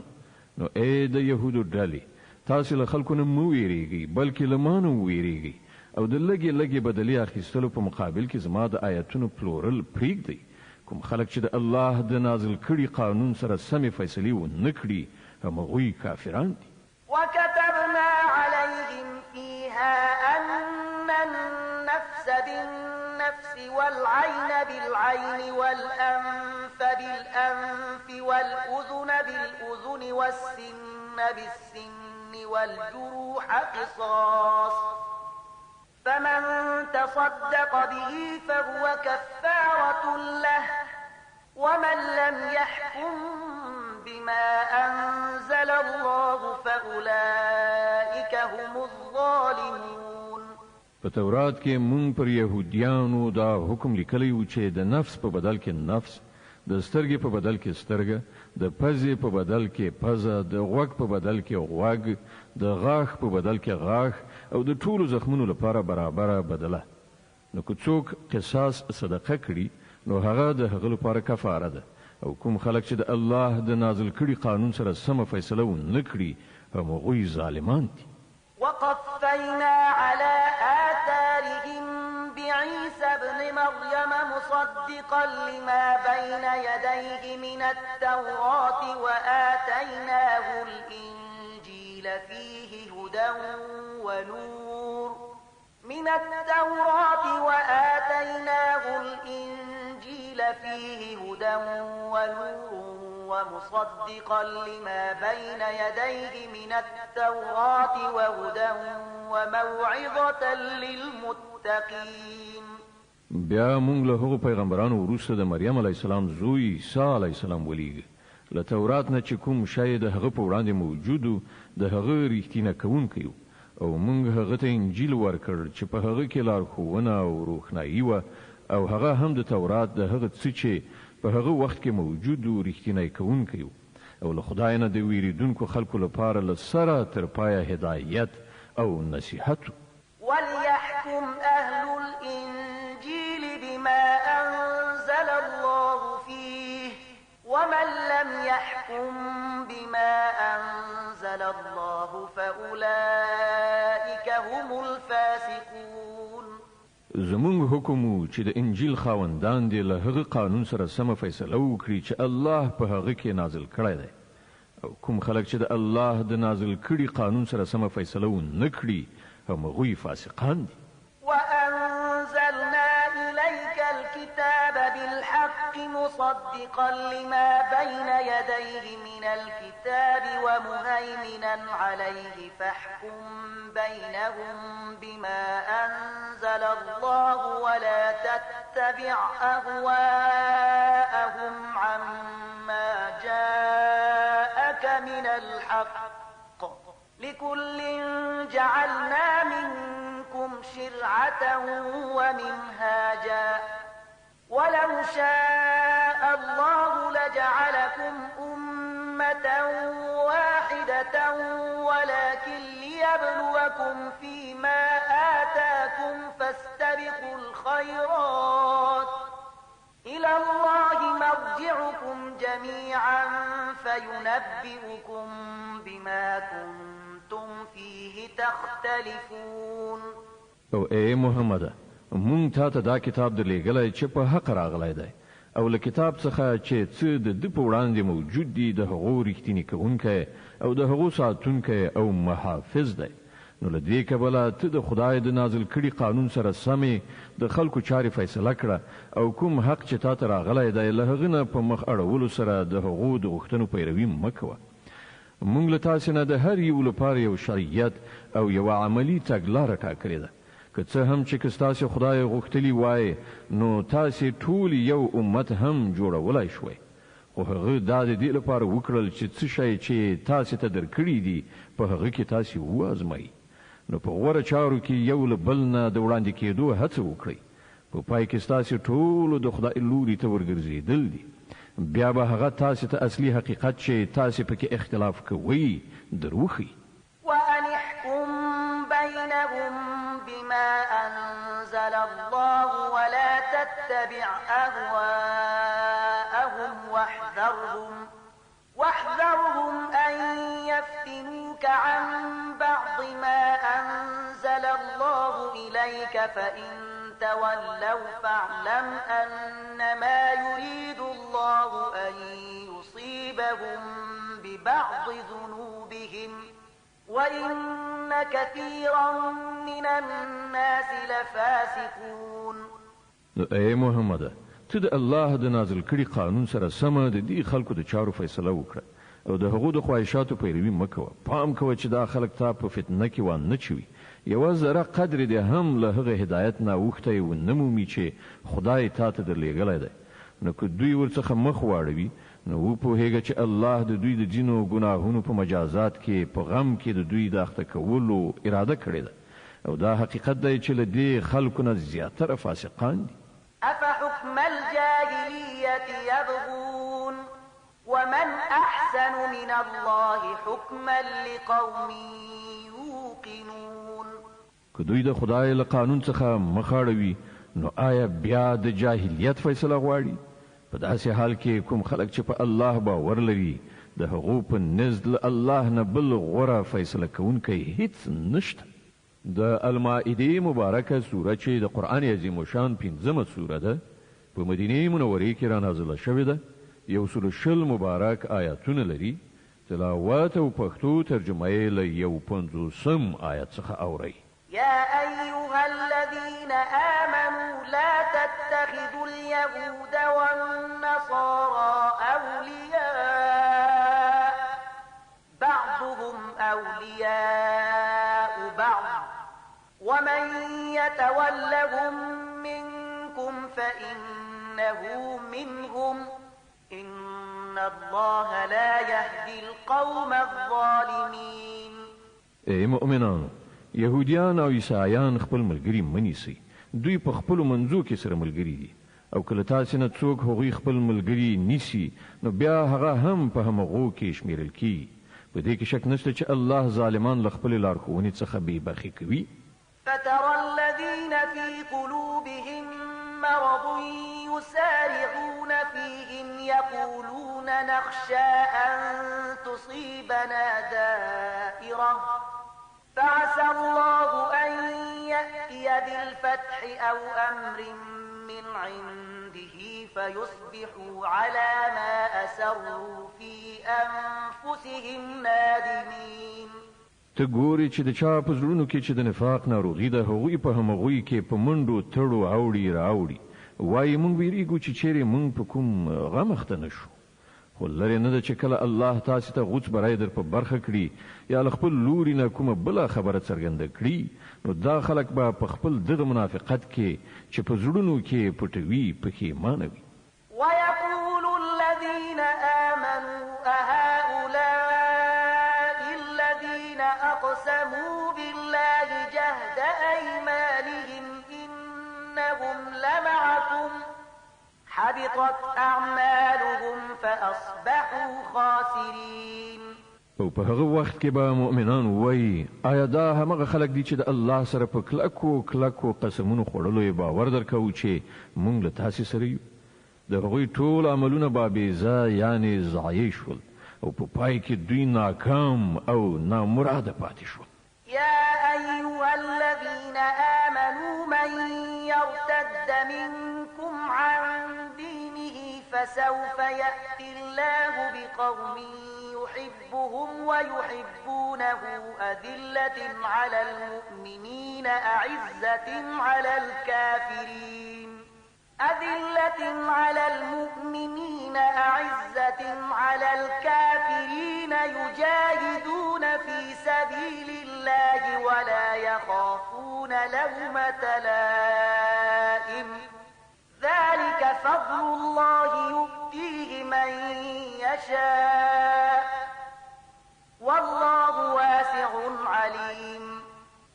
نو اے د يهودو ډلې تاسو له خلکو نه مو ویریږئ بلکې له ما نه ویریږئ او د لګي لګي بدلی اخیستلو په مقابل کې زما د آیتونو پلورل پریږدئ. کوم خلک چې د الله د نازل کړي قانون سره سمې فیصلې ونه کړي همغوی کافران دي. وكتبنا عليهم فيها أن النفس بالنفس والعين بالعين والأنف بالأنف والأذن بالأذن والسن بالسن والجروح قصاص فمن تصدق به فهو كفارة له ومن لم يحكم بما أنزل الله فأولئك هم الظالمون. په تورات کې مونږ پر يهوديانو دا حکم لیکلی و چې د نفس په بدل کې نفس، د سترګې په بدل کې سترګه، د پزې په بدل کې پزه، د غوږ په بدل کې غوږ، د غاښ په بدل کې غاښ او د ټولو زخمونو لپاره برابره بدله. نو که څوک قصاص صدقه کړي نو هغه د هغه لپاره کفاره ده او کوم خلک چې د الله د نازل کړي قانون سره سم فیصله ونه کړي همغوی ظالمان دي. وقفينا على آثارهم بعيسى ابن مريم مصدقا لما بين يديه من التوراة وآتيناه الإنجيل فيه هدى ونور من التوراة وآتيناه الإنجيل فيه هدى ونور ومصدقا لما بين يديه من التوراة وهدى وموعظة للمتقين. بیا مونږ له هغو پیغمبرانو وروسته د مریم علیه السلام زوی عیسی علیه السلام ولیږه. له تورات نه چې کوم شی د هغه په وړاندې موجود د هغه ریښتینه کوونکی او مونږ هغه ته انجیل ورکړ چې په هغه کې لارښوونه او روښنايي وه او هغه هم د تورات د هغه څه چې په هغه وخت کې موجود و ریښتینی کوونکی او له خدای نه د ویریدونکو خلکو لپاره له سره تر پایه هدایت او نصیحت. وليحكم أهل الإنجيل بما أنزل الله فيه ومن لم يحكم بما أنزل الله فأولئك هم الفاسقون. زمونږ حکم و چې د انجیل خاوندان دې له هغه قانون سره سمه فیصله وکړي چې الله په هغه کې نازل کړی دی او کوم خلک چې د الله د نازل کړي قانون سره سمه فیصله ونه کړي همغوی فاسقان دي. وأنزلنا إليك الكتاب بالحق مصدقا لما بين يديه من الكتاب ومهيمنا عليه فاحكم بينهم بما أنزل الله ولا تتبع أهواءهم عما جاءك من الحق لكل جعلنا منكم شرعة ومنهاجا ولو شاء الله لجعلكم أمة واحدة ولكن ليبلوكم فيما آتاكم فاستبقوا الخيرات إلى الله مرجعكم جميعا فينبئكم بما كنتم فيه تختلفون. او اے محمد مونږ ته دا کتاب درلېږلی چې په حق راغلی دی او له کتاب څخه چې څه د په وړاندې موجود دي د هغو رښتینی کوونکی او د هغو ساتونکی او محافظ دی. نو له دې کبله ته د خدای د نازل کړي قانون سره سمې د خلکو چارې فیصله کړه او کوم حق چې تا ته راغلی دی له هغه نه په مخ اړولو سره د هغو د غوښتنو پیروي مه کوه. مونږ له تاسې نه د هر یو لپاره یو شریعت او یو عملي تګلاره ټاکلې ده. که څه هم چې که ستاسې خدای غوښتلي وای نو تاسې ټول یو امت هم جوړولی شوی، خو هغه دا د دې لپاره وکړل چې څه شی چې تاسې ته درکړي دي په هغه کې تاسې وازمایي. نو په غوره چارو کې یو له بل نه د وړاندې کېدو هڅه وکړئ. په پای کې ستاسې ټولو د خدای لوري ته ورګرځېدل دي. بیا به هغه تاسې ته اصلي حقیقت چې تاسې پکې اختلاف کوئ دروښي. وأن احكم بينهم بما أنزل الله ولا تتبع أهواءهم واحذرهم أن يفتنوك عن بعض ما أنزل الله إليك فإن تولوا فاعلم أنما يريد الله أن يصيبهم ببعض ذنوبهم وإن كثيرا من الناس لفاسقون. اے محمد ته د الله د نازل کړي قانون سره سمه د دې خلکو د چارو فیصله وکړه او د هغو د خواهشاتو پیروي مه کوه. پام کوه چې دا خلک تا په فتنه کې وانه چوي. یوه ذره قدر دې هم له هغه هدایت نه اوښتی ونه مومي چې خدای تا ته درلېږلی دی. نو که دوی ورڅخه مخ واړوي نو وپوهېږه چې الله د دوی د ځینو ګناهونو په مجازات کې په غم کې د دوی د اخته کولو اراده کړې ده او دا حقیقت دی چې له دې خلکو نه زیاتره فاسقان دي. أفحكم الجاهلية يبغون ومن أحسن من الله حكما لقوم يوقنون. که دوی د خدای له قانون څخه مخ اړوي نو آیا بیا د جاهلیت فیصله غواړي؟ په داسې حال کې کوم خلک چې په الله باور لري د هغو په نزد له الله نه بل غوره فیصله کوونکی هیڅ نشته. د المائده مبارکه سوره چې د قرآن عظیم شان 5مه سوره ده په مدینه منورې کې را نازله شوې ده. 120 مبارک آیاتونه لري. تلاوت او پښتو ترجمه یې له 50 آیت څخه اورئ. يا أيها الذين آمنوا لا تتخذوا اليهود والنصارى أولياء بعضهم أولياء بعض ومن يتولهم منكم فإنه منهم إن الله لا يهدي القوم الظالمين. اے مؤمنانو، يهوديان او عیسایان خپل ملګری منیسي. دوی په خپل منځو کې سره ملګری دي او کله تاسو نه څوک هغوی خپل ملګری نیسي نو بیا هغه هم په همغو کې شمیرل کی. په دې کې شک نشته چې الله ظالمان له خپل لارښوونې څخه بې برخې کوي. فترى الذين في قلوبهم مرض يسارعون فيهم يقولون نخشى أن تصيبنا دائرة فعسى الله أن يأتي بالفتح أو أمر من عنده فيصبحوا على ما أسروا في أنفسهم نادمين. ته ګوري چې د چا په زړونو کې چې د نفاق ناروغي ده هغوی په همغوی کې په منډو تړو اوړي راوړي وایي موږ ویریږو چې چیرې موږ په کوم غم اخته نشو خو لرې نه ده چې کله الله تاسې ته غوڅ برای در په برخه کړي یا له خپل لوري نه کومه بله خبره څرګنده کړي نو دا خلک به په خپل دغه منافقت کې چې په زړونو کې پټوي پښیمانه وي. ويقول الذين آمنوا أهؤلاء الذين أقسموا بالله جهد أيمانهم إنهم لمعكم حبطت أعمالهم فأصبحوا خاسرين. او په هغه وخت کې به مؤمنان وایي آیا دا همغه خلک دي چې د الله سره په کلکو قسمونو خوړلو باور درکوو چې موږ له تاسې سره یو د هغوی ټول عملونه به بېځا یعنې ضایع شول او په پای کې دوی ناکام او نامراده پاتې شول. يا أيها الذين آمنوا من يرتد منكم عن دينه فسوف يأتي الله بقوم يحبهم ويحبونه أذلة على المؤمنين أعزة على الكافرين يجاهدون في سبيل الله ولا يخافون لومة لائم ذلك فضل الله يؤتيه من يشاء والله واسع عليم.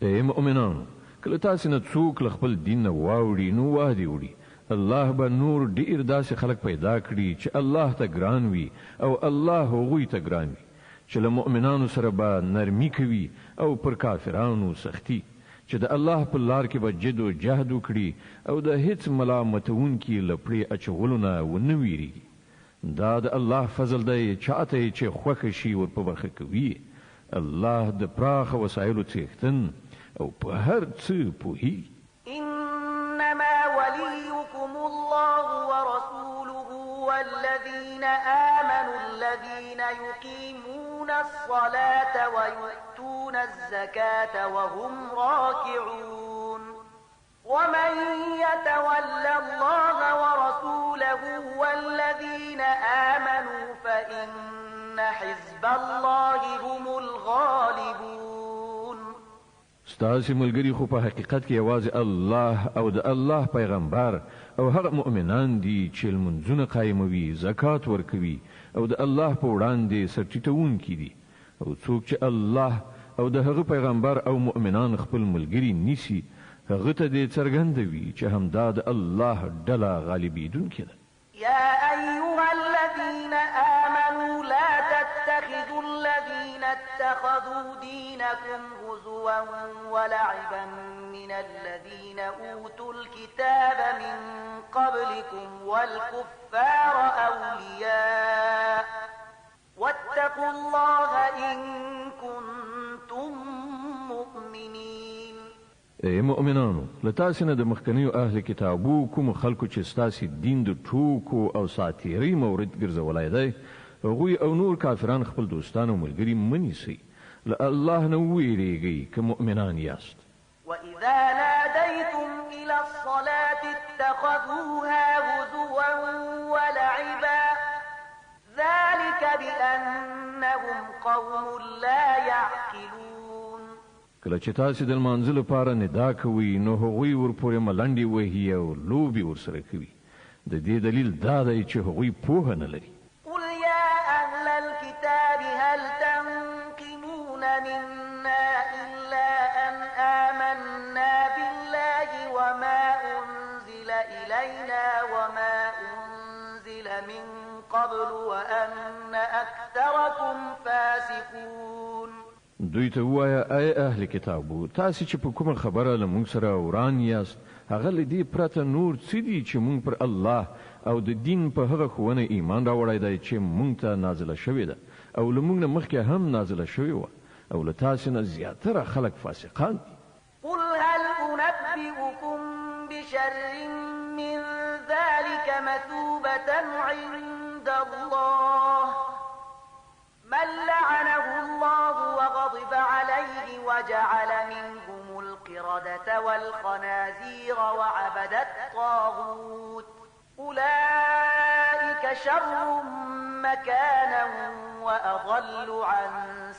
اے مؤمنانو کله تاسې نه څوک له خپل دین نه واوړي نو وادي وړي الله به نور ډیر داسې خلک پیدا کړي چې الله ته ګران وي او الله هغوی ته ګران وي چې له مؤمنانو سره به نرمي کوي او پر کافرانو سختی چې د الله په لار کې به جد و جهد وکړي او د هیڅ ملامتونکي له پړې اچولو نه ونه ویریږي. دا د الله فضل دی چاته چې خوښه شي ور په برخه کوي. الله د پراخه وسایلو څښتن او په هر څه پوهیږي. إنما وليكم الله ورسوله والذين آمنوا الذين يقيمون الصلاة ويؤتون الزكاة وهم راكعون ومن يتول الله ورسوله والذين آمنوا فإن حزب الله هم الغالبون. ستاسې ملګري خو په حقیقت کې یوازې الله او د الله پیغمبر او هغه مؤمنان دي چې لمونځونه قایموي زکات ورکوي او د الله په وړاندې سرټیټونکي دي او څوک چې الله او د هغه پیغمبر او مؤمنان خپل ملګري نیسي هغه ته دې څرګندوي چې همدا د الله ډله غالبیدونکې ده. يا أيها الذين آمنوا لا تتخذوا الذين اتخذوا دينكم هزوا ولعبا من الذين أوتوا الكتاب من قبلكم والكفار أولياء واتقوا الله إن كنتم مؤمنين. اے مؤمنانو لتاسې نه د مخکنیو اهل کتابو کوم خلکو چې ستاسې دین د ټوکو او ساتیري مورد ګرځولی دی هغوی او نور کافران خپل دوستان او ملګري منیسئ له الله نه وویریږئ که مؤمنان یاست. وإذا ناديتم إلى الصلاة اتخذوها هزوا ولعبا ذلك بأنهم قوم لا يعقلون. کله چې تاسې د لمانځه لپاره ندا کوئ نو هغوی ورپورې ملنډې وهي او لوبې ورسره کوي. د دې دلیل دا دی چې هغوی پوهه نه لري. قل يا أهل الكتاب هل تنقمون منا إلا أن آمنا بالله وما أنزل إلينا وما أنزل من قبل وأن أكثركم فاسقون. دوی ته ووایه ای اهل کتابو تاسې چې په کومه خبره له موږ سره وران یاست هغه له دې پرته نور څه دي چې موږ پر الله او د دین په هغه ښوونه ایمان راوړی دی چې موږ ته نازله شوې ده او له موږ نه مخکې هم نازله شوې وه او له تاسې نه زیاتره خلک فاسقان دي. قل هل أنبئكم بشر من ذلك مثوبة عند الله من لعنه الله وغضب عليه وجعل منهم القردة والخنازير وعبد الطاغوت أولئك شر مكانا وأضل عن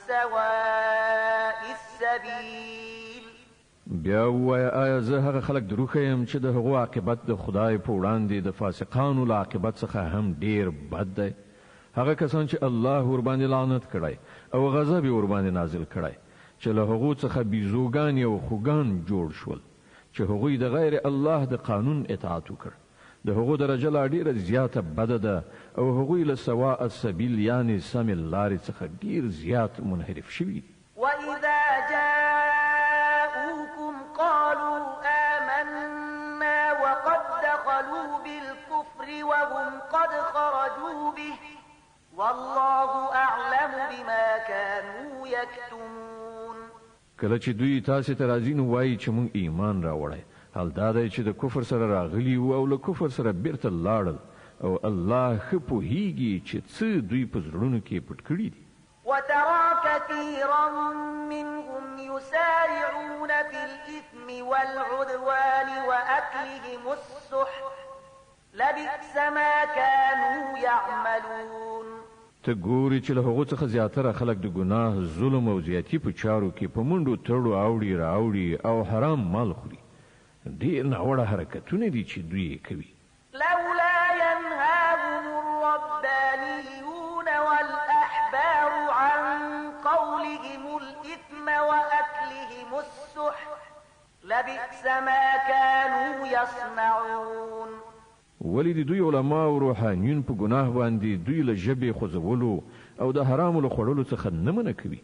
سواء السبيل. بیا وایا آیا زه هغه خلک دروخه يم چې د هغو عاقبت د خدای په وړاندې د فاسقانو له عاقبت څخه هم ډیر بد دی؟ هغه کسان چې الله ور باندې لعنت کړی او غضب ور باندې نازل کړی چې له هغو څخه بیزوګان او خوګان جوړ شول چې هغوی د غیر الله د قانون اطاعت وکړ، د هغو درجه لا ډیره زیاته بده ده او هغوی له سواء السبیل یعنی سم لارې څخه ډیر زیات منحرف شوي. وإذا جاءوكم قالوا آمنا وقد دخلوا بالكفر وهم قد خرجوا به والله أعلم بما كانوا يكتمون. کله چې دوی تاسو ته راځي نو وایي چې موږ ایمان راوړی، حال دا دی چې د کفر سره راغلي او له کفر سره بیرته لاړل او الله ښه پوهیږي چې څه دوی په زړونو کې پټ کړي دي. وترى كثيرا منهم يسارعون في الإثم والعدوان وأكلهم السحت لبئس ما كانوا يعملون. ته ګوري چې له هغو څخه زیاتره خلک د ګناه، ظلم او زیاتی په چارو کې په منډو تړو اوړي راوړي او حرام مال خوري. ډېر ناوړه حرکتونه دي چې دوی کوي. لولا ينهاهم الربانيون والأحبار عن قولهم الإثم وأكلهم السحت لبئس ما كانوا يصنعون. ولی د دوی علما او روحانیون په ګناه باندې دوی له ژبې خوځولو او د حرامو له خوړلو څخه نه منع کوي.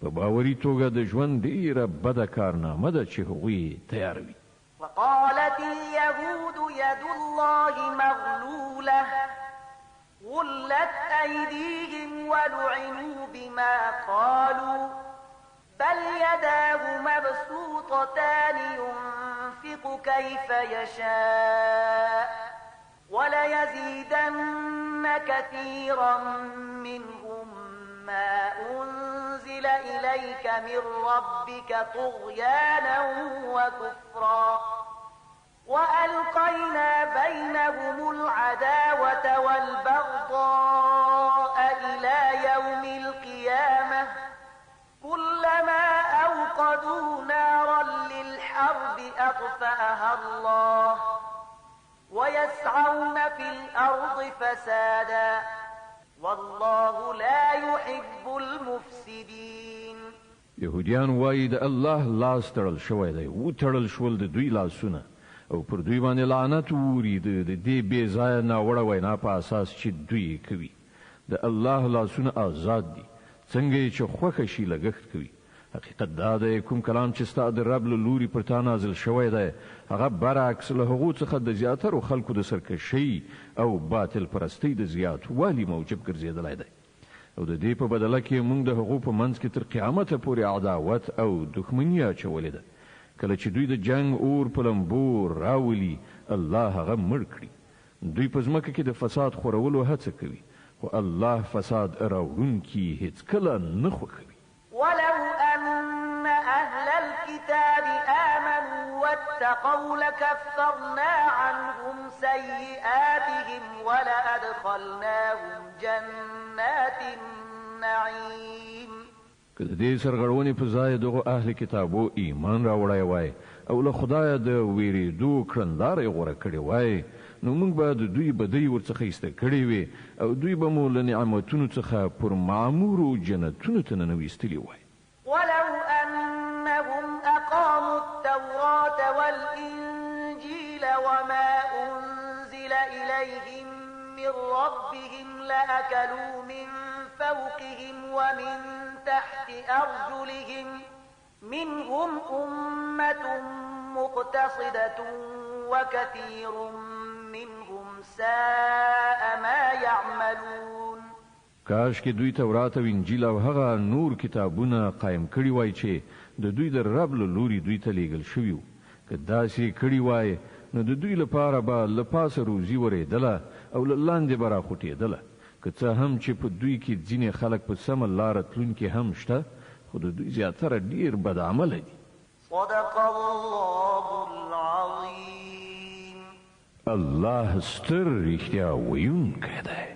په باوري توګه د ژوند ډیره بده کارنامه ده چې هغوی تیاروي. وقالت اليهود يد الله مغلولة غلت أيديهم ولعنوا بما قالوا بل يداه مبسوطتان ينفق كيف يشاء وليزيدن كثيرا منهم ما أنزل إليك من ربك طغيانا وكفرا وألقينا بينهم العداوة والبغضاء إلى يوم القيامة كلما أوقدوا نارا للحرب أطفأها الله ويسعون في الأرض فسادا والله لا يحب المفسدين. يهوديان وایي د الله لاس تړل شوی دی، و تړل شول د دوی لاسونه او پر دوی باندې لعنت ووري د دې بې ځایه ناوړه وینا په اساس چې دوی کوي. د الله لاسونه آزاد دي، څنګه چې خوښه شي لګښت کوي. حقیقت دا دی کوم کلام چې ستا د رب له لوري پر تا نازل شوی دی هغه برعکس له هغو څخه د زیاترو خلکو د سرکشۍ او باطل پرستۍ د زیاتوالي موجب ګرځېدلی دی او د دې په بدله کې موږ د هغو په منځ کې تر قیامته پورې عداوت او دښمني اچولې ده. کله چې دوی د جنگ اور په لمبو راولي الله هغه مړ کړي. دوی په ځمکه کې د فساد خورولو هڅه کوي خو الله فساد راوړونکي هیڅکله نه خوښوي. ولو أن أهل الكتاب آمنوا واتقوا لكفرنا عنهم سيئاتهم ولأدخلناهم جنات النعيم. که د دې سرغړونې په ځای دغه اهل کتابو ایمان راوړی وای او له خدایه د ویریدو کړندارې غوره کړې وای نو موږ به د دوی بدۍ ورڅخه ایسته کړې وي او دوی به مو له نعمتونو څخه پر معمورو جنتونو ته ننویستلي وای. ولو أنهم أقاموا التوراة والإنجيل وما أنزل إليهم من ربهم لأكلوا من فوقهم ومن تحت أرجلهم منهم أمة مقتصدة وكثير منهم ساء ما يعملون. کاش کې دوی تورات او انجیل او هغه نور کتابونه قائم کړي وای چې د دوی د رب له لوري دوی ته لیږل شوي وو. که داسې کړي وای نو د دوی لپاره به له پاسه روزي ورېدله او له لاندې به راخوټېدله. که څه هم چې په دوی کې ځینې خلک په سمه لاره تلونکي هم شته، خو د دوی زیاتره ډېر بدعمله دي. صدق الله العظیم. الله ستر رښتیا ویونکی دی.